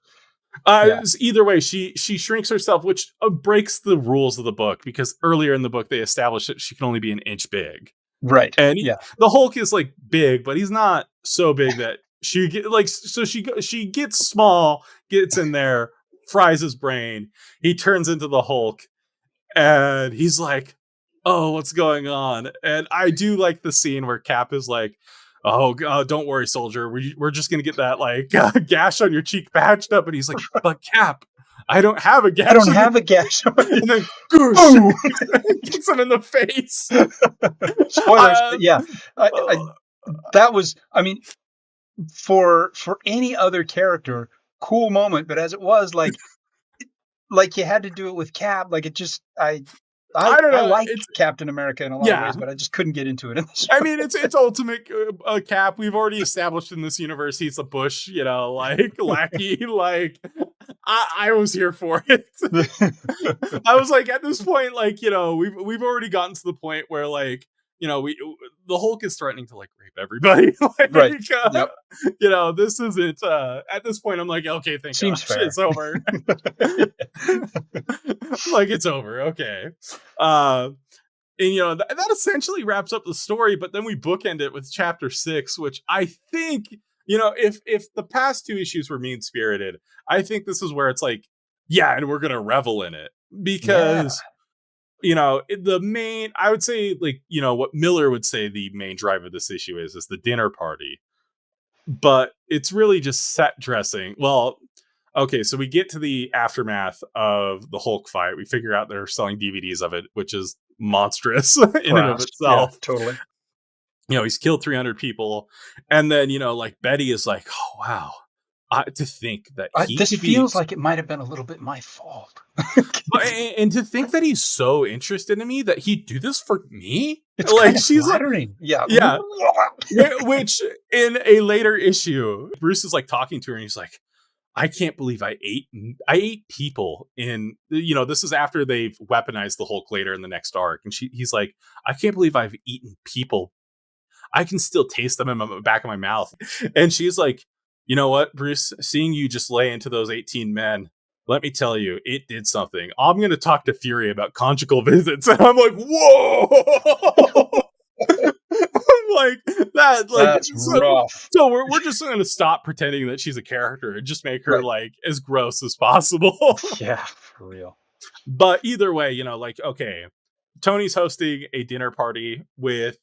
Yeah. Either way, she shrinks herself, which breaks the rules of the book, because earlier in the book they established that she can only be an inch big, Right. and Yeah. the Hulk is like big, but he's not so big that she get like. So she gets small, gets in there, fries his brain. He turns into the Hulk, and he's like, "Oh, what's going on?" And I do like the scene where Cap is like, "Oh, don't worry, soldier. We're just gonna get that like gash on your cheek patched up." And he's like, "But Cap, I don't have a gash." I don't have a gash. And then goosh, Boom! gets him in the face. Spoilers. Uh, But yeah, uh, that was. I mean, for any other character, cool moment. But as it was, like you had to do it with Cap. Like it just, I don't I know. like It's Captain America in a lot of yeah. ways, but I just couldn't get into it in this. I mean, it's ultimate Cap. We've already established in this universe he's a Bush, like lackey. Like I was here for it. I was like, at this point, like we've already gotten to the point where like we the Hulk is threatening to like rape everybody. Like, Right. Yep. This isn't. At this point, I'm like, okay, thank Seems gosh, fair. it's over. Like it's over. Okay. And that essentially wraps up the story, but then we bookend it with chapter 6, which I think, if the past 2 issues were mean spirited, I think this is where it's like, yeah, and we're gonna revel in it, Yeah. because the main, I would say, like, what Miller would say the main drive of this issue is the dinner party, but it's really just set dressing. Well, okay, so we get to the aftermath of the Hulk fight. We figure out they're selling DVDs of it, which is monstrous in and of Crass. Yeah. itself. Totally. He's killed 300 people. And then, like Betty is like, oh, wow. To think that he This could be, feels like it might have been a little bit my fault. and to think that he's so interested in me that he'd do this for me. It's Like, kind of she's like, flattering. Yeah. yeah. Which in a later issue, Bruce is like talking to her and he's like, I can't believe I ate people in, this is after they've weaponized the Hulk later in the next arc. And he's like, I can't believe I've eaten people. I can still taste them in the back of my mouth. And she's like, you know what, Bruce, seeing you just lay into those 18 men, let me tell you, it did something. I'm going to talk to Fury about conjugal visits. And I'm like, whoa. I'm like that, like That's so. rough. So we're just going to stop pretending that she's a character and just make her Right. like as gross as possible. Yeah, for real. But either way, like okay, Tony's hosting a dinner party with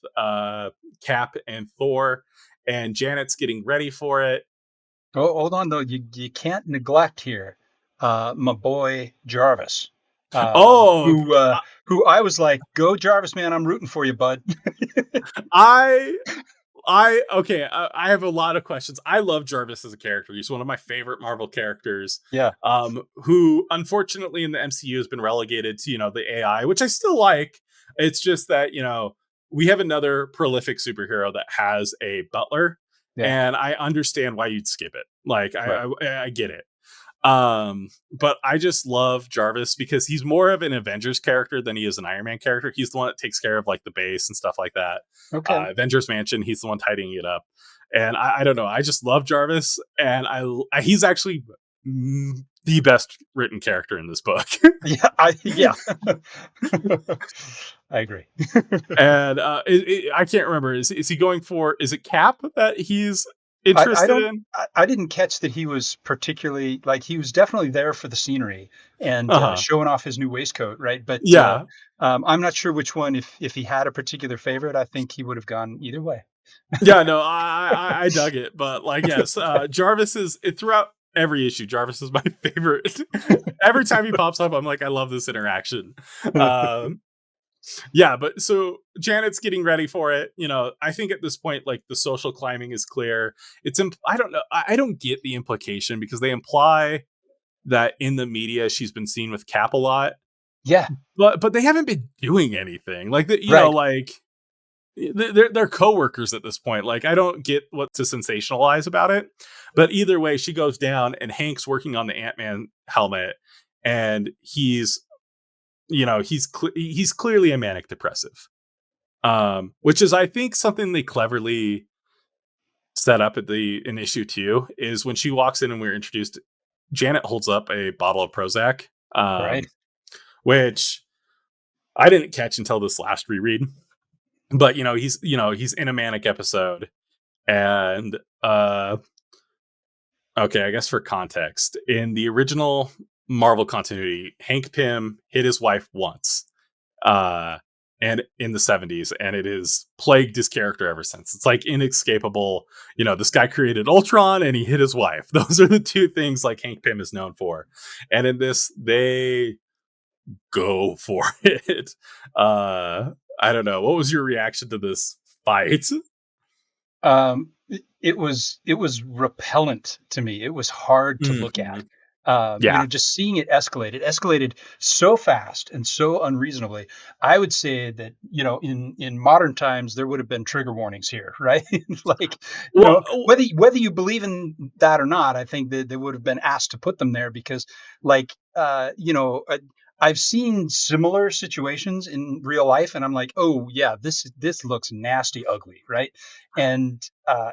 Cap and Thor, and Janet's getting ready for it. Oh, hold on though. You can't neglect here, my boy Jarvis, Oh, who I was like, go Jarvis, man, I'm rooting for you, bud. I okay, I have a lot of questions. I love Jarvis as a character. He's one of my favorite Marvel characters. Yeah, Who unfortunately in the MCU has been relegated to, the AI, which I still like. It's just that, we have another prolific superhero that has a butler, yeah, and I understand why you'd skip it. Like right. I get it. But I just love Jarvis because he's more of an Avengers character than he is an Iron Man character. He's the one that takes care of like the base and stuff like that. Okay. Avengers Mansion, he's the one tidying it up. And I don't know, I just love Jarvis, and he's actually the best written character in this book. Yeah, yeah. I agree. And I can't remember, is he going for, is it Cap that he's I interested don't in? I didn't catch that he was particularly like he was definitely there for the scenery and Uh-huh. showing off his new waistcoat, right? But Yeah. I'm not sure which one. If he had a particular favorite, I think he would have gone either way. Yeah, no, I dug it, but like, yes, Jarvis is throughout every issue. Jarvis is my favorite. Every time he pops up, I'm like, I love this interaction. Um, yeah, but so Janet's getting ready for it. I think at this point, like the social climbing is clear. I don't know. I don't get the implication because they imply that in the media she's been seen with Cap a lot, Yeah, but they haven't been doing anything. Like right. like they're coworkers at this point. Like I don't get what to sensationalize about it, but either way, she goes down, and Hank's working on the Ant-Man helmet, and he's clearly a manic depressive, which is I think something they cleverly set up in issue 2 is when she walks in and we're introduced. Janet holds up a bottle of Prozac, Right. which I didn't catch until this last reread. But he's in a manic episode, and okay, I guess for context, in the original Marvel continuity, Hank Pym hit his wife once, uh, and in the 70s, and it has plagued his character ever since. It's like inescapable. This guy created Ultron, and he hit his wife. Those are the two things like Hank Pym is known for. And in this, they go for it. I don't know. What was your reaction to this fight? It was repellent to me. It was hard to look at. Mhm. Yeah. Just seeing it escalate. It escalated so fast and so unreasonably. I would say that in modern times there would have been trigger warnings here, right? Like Well, whether you believe in that or not, I think that they would have been asked to put them there because like I've seen similar situations in real life, and I'm like, oh yeah, this looks nasty, ugly, right? And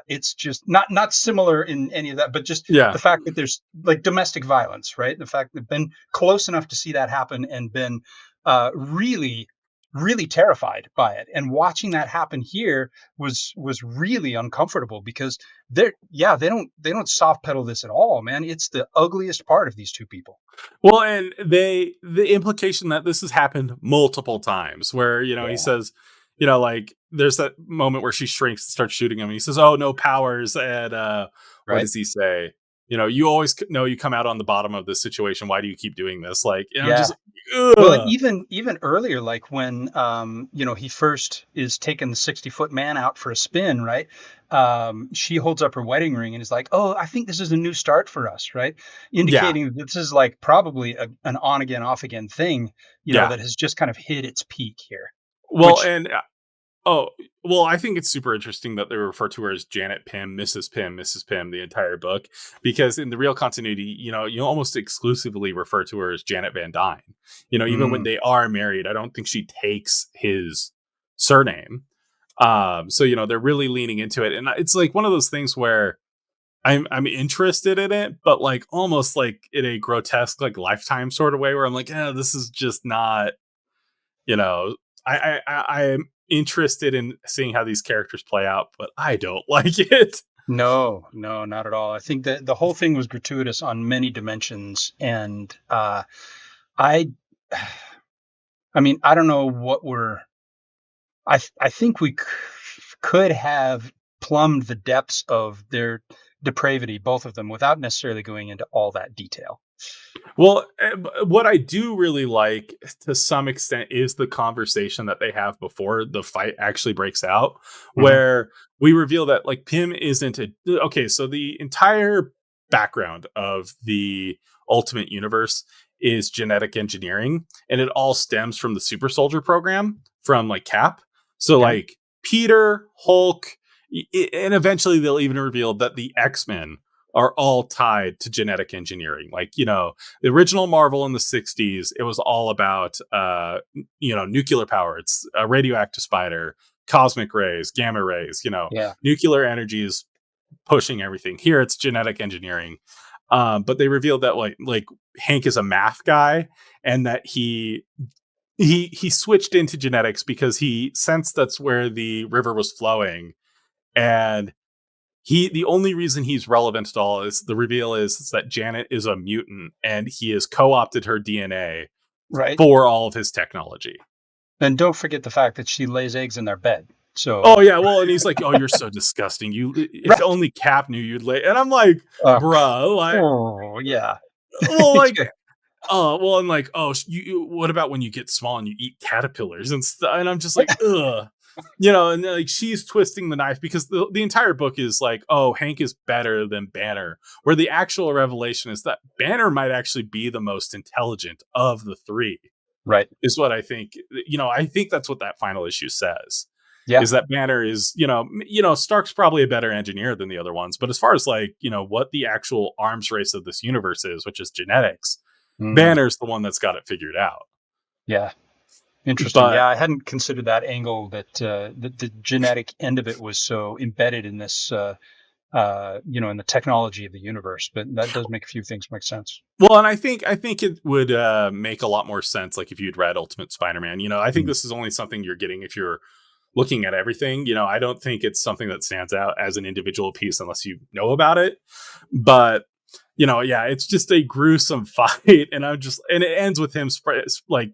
it's just not similar in any of that, but just yeah. the fact that there's like domestic violence, right? The fact that I've been close enough to see that happen and been really, really terrified by it, and watching that happen here was really uncomfortable because they don't soft pedal this at all, man. It's the ugliest part of these two people. Well, and the implication that this has happened multiple times, where he Yeah, says, like there's that moment where she shrinks and starts shooting him, and he says, "Oh, no powers," and what right. does he say? You always know you come out on the bottom of this situation. Why do you keep doing this? Like, Yeah. just Well, and ugh. even earlier, like when he first is taking the 60-foot man out for a spin, right? She holds up her wedding ring and is like, "Oh, I think this is a new start for us," right? Yeah, Indicating that this is like probably an on again, off again thing, yeah. that has just kind of hit its peak here. Well, Which, and oh, well, I think it's super interesting that they refer to her as Janet Pym, Mrs. Pym, Mrs. Pym the entire book, because in the real continuity, you almost exclusively refer to her as Janet Van Dyne. Even when mm, they are married, I don't think she takes his surname. So they're really leaning into it, and it's like one of those things where I'm interested in it, but like almost like in a grotesque, like Lifetime sort of way, where I'm like, this is just not, you know, I'm interested in seeing how these characters play out, but I don't like it. No, no, not at all. I think that the whole thing was gratuitous on many dimensions, and I, I mean, I don't know what we're. I think we could have plumbed the depths of their depravity, both of them, without necessarily going into all that detail. Well, what I do really like to some extent is the conversation that they have before the fight actually breaks out, Hmm. where we reveal that like Pym isn't a okay. So the entire background of the Ultimate Universe is genetic engineering, and it all stems from the Super Soldier program from like Cap. So Okay. like Peter, Hulk, and eventually they'll even reveal that the X-Men are all tied to genetic engineering. Like, the original Marvel in the 60s, it was all about, nuclear power. It's a radioactive spider, cosmic rays, gamma rays, Yeah. nuclear energy is pushing everything. Here it's genetic engineering. But they revealed that like Hank is a math guy and that he switched into genetics because he sensed that's where the river was flowing. And the only reason he's relevant at all is the reveal is that Janet is a mutant and he has co-opted her DNA Right. for all of his technology. And don't forget the fact that she lays eggs in their bed. Oh So, yeah, well, and he's like, "Oh, you're so disgusting. You, if right. only Cap knew you'd lay." And I'm like, Uh, "Bruh, like, oh, yeah. well, like, oh, well, and like, oh, what about when you get small and you eat caterpillars and stuff?" And I'm just like, ugh. And like she's twisting the knife because the entire book is like, oh, Hank is better than Banner, where the actual revelation is that Banner might actually be the most intelligent of the three, Right. is what I think. I think that's what that final issue says. Yeah. Is that Banner is, Stark's probably a better engineer than the other ones, but as far as like, what the actual arms race of this universe is, which is genetics, Mm, Banner's the one that's got it figured out. yeah. Interesting. But Yeah, I hadn't considered that angle that the genetic end of it was so embedded in this, in the technology of the universe. But that does make a few things make sense. well, and I think it would make a lot more sense, like if you'd read Ultimate Spider-Man. I think Mm. this is only something you're getting if you're looking at everything. I don't think it's something that stands out as an individual piece unless you know about it. But yeah, it's just a gruesome fight, and it ends with him like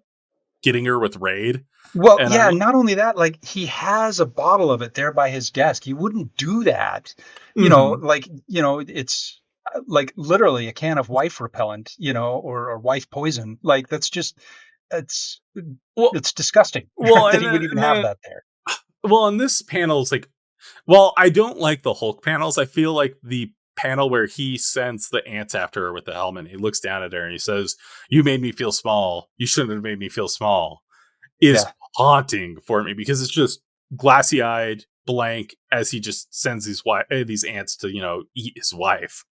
getting her with Raid, Well, and yeah, not only that, like he has a bottle of it there by his desk. He wouldn't do that. Mhm. It's like literally a can of wife repellent, or wife poison. Like that's just it's well, it's disgusting, well, right? That and he then, would even and have then that there. well, and this panel is like, well, I don't like the Hulk panels. I feel like the panel where he sends the ants after her with the helmet. He looks down at her and he says, "You made me feel small. You shouldn't have made me feel small." Is Yeah. haunting for me because it's just glassy eyed, blank as he just sends these ants to eat his wife.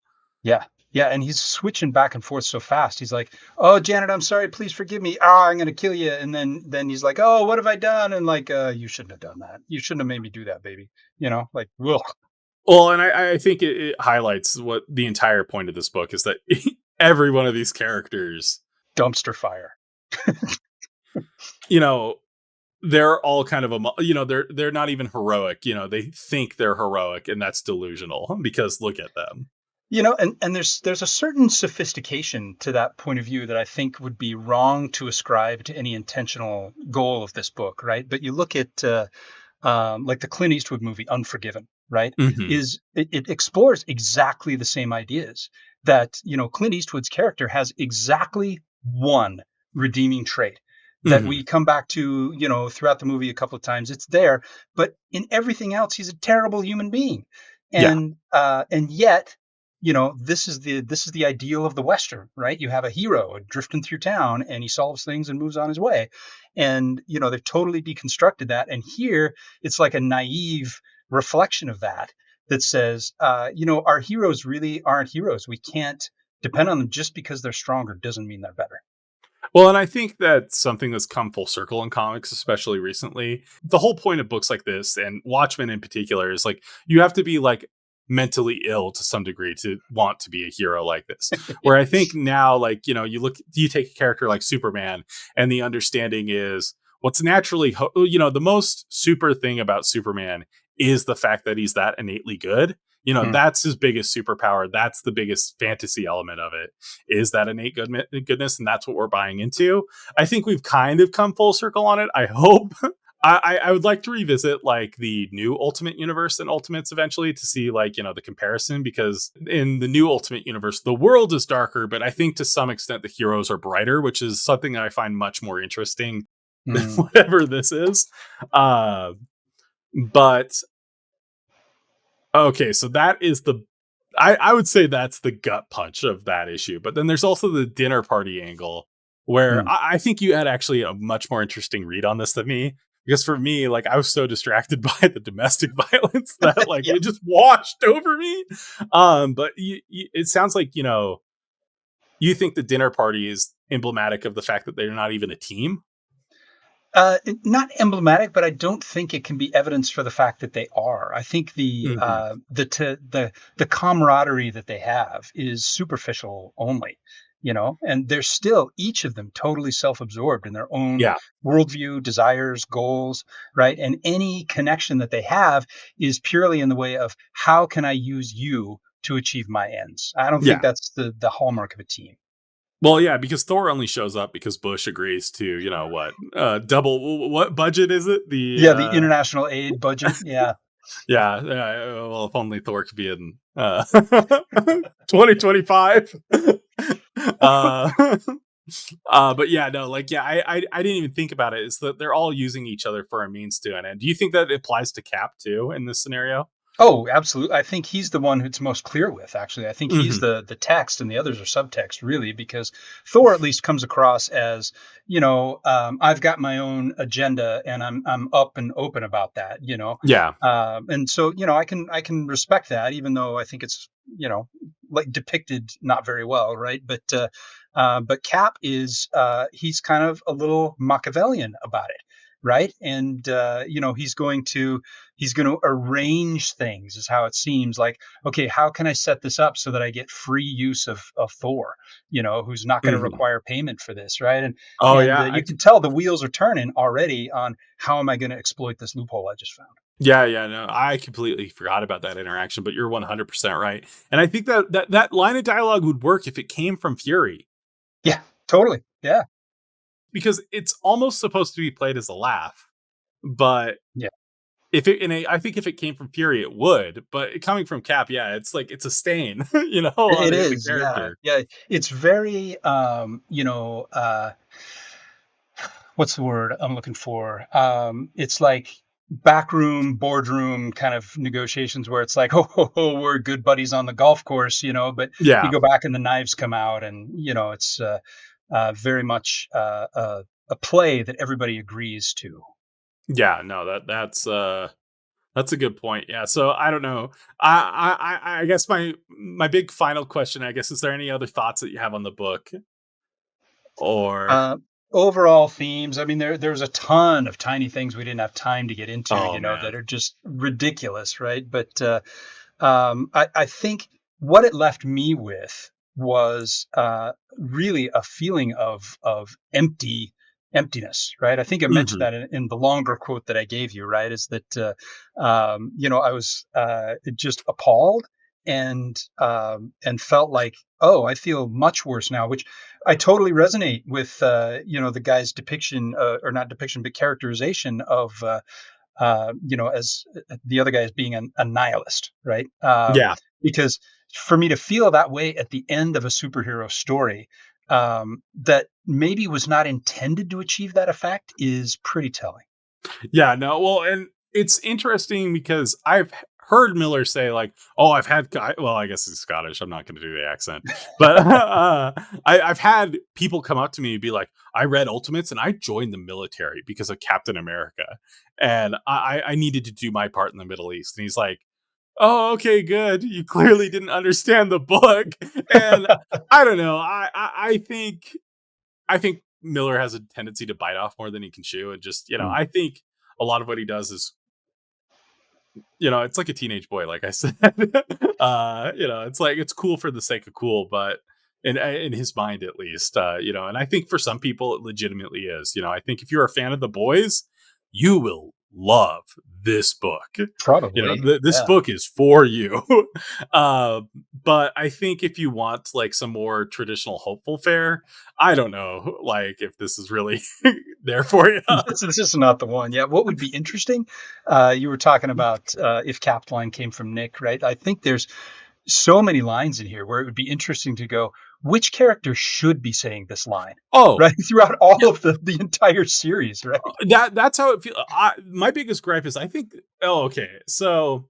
Yeah. Yeah, and he's switching back and forth so fast. He's like, "Oh, Janet, I'm sorry. Please forgive me. Ah, I'm gonna kill you." And then he's like, "Oh, what have I done?" And like, "You shouldn't have done that. You shouldn't have made me do that, baby." Like, ugh, Well, and I think it highlights what the entire point of this book is that every one of these characters, dumpster fire. you know, they're all kind of they're not even heroic. They think they're heroic, and that's delusional because look at them. And there's a certain sophistication to that point of view that I think would be wrong to ascribe to any intentional goal of this book, right? But you look at like the Clint Eastwood movie Unforgiven, right? Hmm. It explores exactly the same ideas that Clint Eastwood's character has exactly one redeeming trait that Hmm. we come back to, throughout the movie a couple of times. It's there, but in everything else, he's a terrible human being, Yeah. and yet. This is the ideal of the Western, right? You have a hero drifting through town and he solves things and moves on his way. And they've totally deconstructed that. And here it's like a naive reflection of that says, our heroes really aren't heroes. We can't depend on them. Just because they're stronger doesn't mean they're better. Well, and I think that's something that's come full circle in comics, especially recently. The whole point of books like this, and Watchmen in particular, is like you have to be like mentally ill to some degree to want to be a hero like this. Yeah. Where I think now, like, you take a character like Superman, and the understanding is, what's naturally, you know, the most super thing about Superman is the fact that he's that innately good. You know, Mm, that's his biggest superpower. That's the biggest fantasy element of it, is that innate goodness. And that's what we're buying into. I think we've kind of come full circle on it. I hope. I would like to revisit like the new Ultimate Universe and Ultimates eventually to see like, you know, the comparison, because in the new Ultimate Universe, the world is darker, but I think to some extent the heroes are brighter, which is something that I find much more interesting than mm. whatever this is. Uh, but okay, so that is the I would say that's the gut punch of that issue. But then there's also the dinner party angle where Mm. I think you had actually a much more interesting read on this than me. Because for me, like I was so distracted by the domestic violence that like Yeah. it just washed over me. But it sounds like, you know, you think the dinner party is emblematic of the fact that they're not even a team. Not emblematic, but I don't think it can be evidence for the fact that they are. I think Hmm. the camaraderie that they have is superficial only, you know, and they're still each of them totally self-absorbed in their own Yeah, worldview, desires, goals, right? And any connection that they have is purely in the way of how can I use you to achieve my ends. I don't think yeah. that's the hallmark of a team. Well, yeah, because Thor only shows up because Bush agrees to, you know, double what budget is it? The Yeah, the international aid budget. Yeah. yeah, well, if only Thor could be in 2025. uh but yeah, no, like yeah, I didn't even think about it. It's that they're all using each other for a means to an end. Do you think that applies to Cap too in this scenario? Oh, absolutely. I think he's the one who's most clear with, actually. I think he's Hmm. the text and the others are subtext, really, because Thor at least comes across as, I've got my own agenda and I'm up and open about that, you know. Yeah. And so, I can respect that, even though I think it's, like depicted not very well, right? But Cap is he's kind of a little Machiavellian about it, right? And he's going to arrange things is how it seems like. Okay, how can I set this up so that I get free use of Thor, who's not going to Hmm. require payment for this, right? and Oh and yeah, you can tell the wheels are turning already on how am I going to exploit this loophole I just found. yeah, no, I completely forgot about that interaction, but you're 100% right. And I think that line of dialogue would work if it came from Fury, Yeah, totally. Yeah. because it's almost supposed to be played as a laugh. But Yeah. I think if it came from Fury, it would. But coming from Cap, yeah, it's like it's a stain, you know, on It the is. Yeah. character. Yeah. It's very what's the word I'm looking for? It's like backroom, boardroom kind of negotiations where it's like, we're good buddies on the golf course, but you Yeah, go back and the knives come out, and it's very much a play that everybody agrees to. yeah, no, that's a good point. Yeah, so I don't know. I guess my big final question, I guess, is there any other thoughts that you have on the book, or Uh, Overall themes, I mean, there's a ton of tiny things we didn't have time to get into, oh that man, are just ridiculous, right? But I think what it left me with was really a feeling of emptiness, right? I think I mentioned hmm that in the longer quote that I gave you, right? Is that I was just appalled and felt like, oh, I feel much worse now, which I totally resonate with. The guy's depiction, or not depiction, but characterization of. As the other guy as being a nihilist, right? yeah. Because for me to feel that way at the end of a superhero story, that maybe was not intended to achieve that effect, is pretty telling. Yeah, no, well, and it's interesting because I've heard Miller say like, "Oh, I've had well, I guess he's Scottish. I'm not going to do the accent, but I've had people come up to me and be like, "I read Ultimates and I joined the military because of Captain America, and I needed to do my part in the Middle East." And he's like, "Oh, okay, good. You clearly didn't understand the book." And I don't know. I think Miller has a tendency to bite off more than he can chew, and just, you know, Mm. I think a lot of what he does is, you know, it's like a teenage boy, like I said. You know, it's like it's cool for the sake of cool, but in his mind at least. And I think for some people it legitimately is. I think if you're a fan of the boys, you will love this book. Probably. This Yeah. book is for you. uh, but I think if you want like some more traditional hopeful fare, I don't know like if this is really there for you. This is not the one. Yeah. What would be interesting? You were talking about if Cap line came from Nick, right? I think there's so many lines in here where it would be interesting to go, which character should be saying this line, Oh, right? Throughout all yeah, of the entire series, right? that's how it feels. My biggest gripe is I think. Oh, okay. So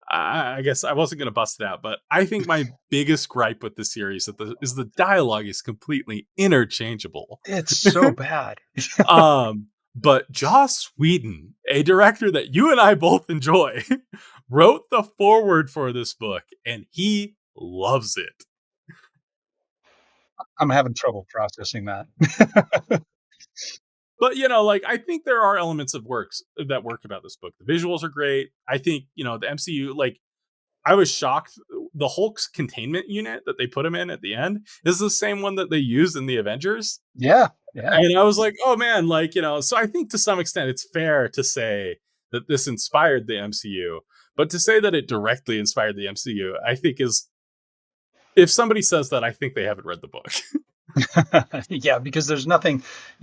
I guess I wasn't going to bust it out, but I think my biggest gripe with the series is the dialogue is completely interchangeable. It's so bad. But Joss Whedon, a director that you and I both enjoy, wrote the foreword for this book, and he loves it. I'm having trouble processing that. But like I think there are elements of works that work about this book. The visuals are great. I think the MCU, like I was shocked. The Hulk's containment unit that they put him in at the end is the same one that they used in the Avengers. Yeah. Yeah. And I was like, oh man, like, so I think to some extent it's fair to say that this inspired the MCU, but to say that it directly inspired the MCU, I think is, if somebody says that, I think they haven't read the book. Yeah, because there's nothing,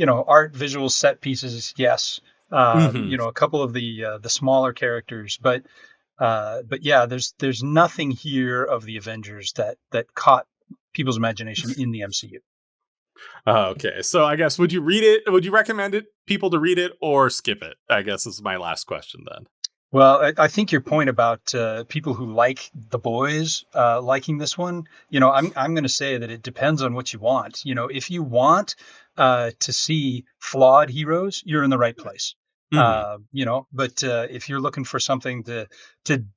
art, visuals, set pieces, yes. Hmm. A couple of the smaller characters, but yeah, there's nothing here of the Avengers that caught people's imagination in the MCU. Okay. So I guess, would you read it? Would you recommend it people to read it or skip it? I guess is my last question then. Well, I think your point about people who like the boys liking this one, I'm going to say that it depends on what you want. If you want to see flawed heroes, you're in the right place. Hmm. But if you're looking for something to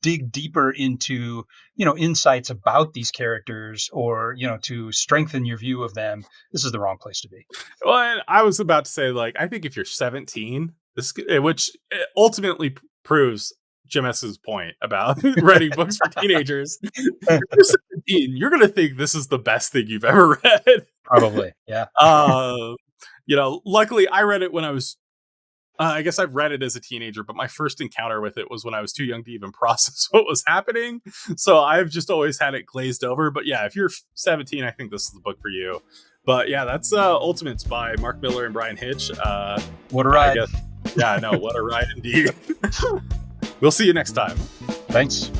dig deeper into, insights about these characters, or to strengthen your view of them, this is the wrong place to be. Well, and I was about to say, like, I think if you're 17, which ultimately proves Jim S's point about writing books for teenagers, if you're 17, you're going to think this is the best thing you've ever read. Probably, yeah. Uh, luckily I read it when I was, I guess I've read it as a teenager, but my first encounter with it was when I was too young to even process what was happening. So I've just always had it glazed over. But yeah, if you're 17, I think this is the book for you. But yeah, that's Ultimates by Mark Miller and Brian Hitch. What a I ride! guess, yeah, I know, what a ride indeed. We'll see you next time. Thanks.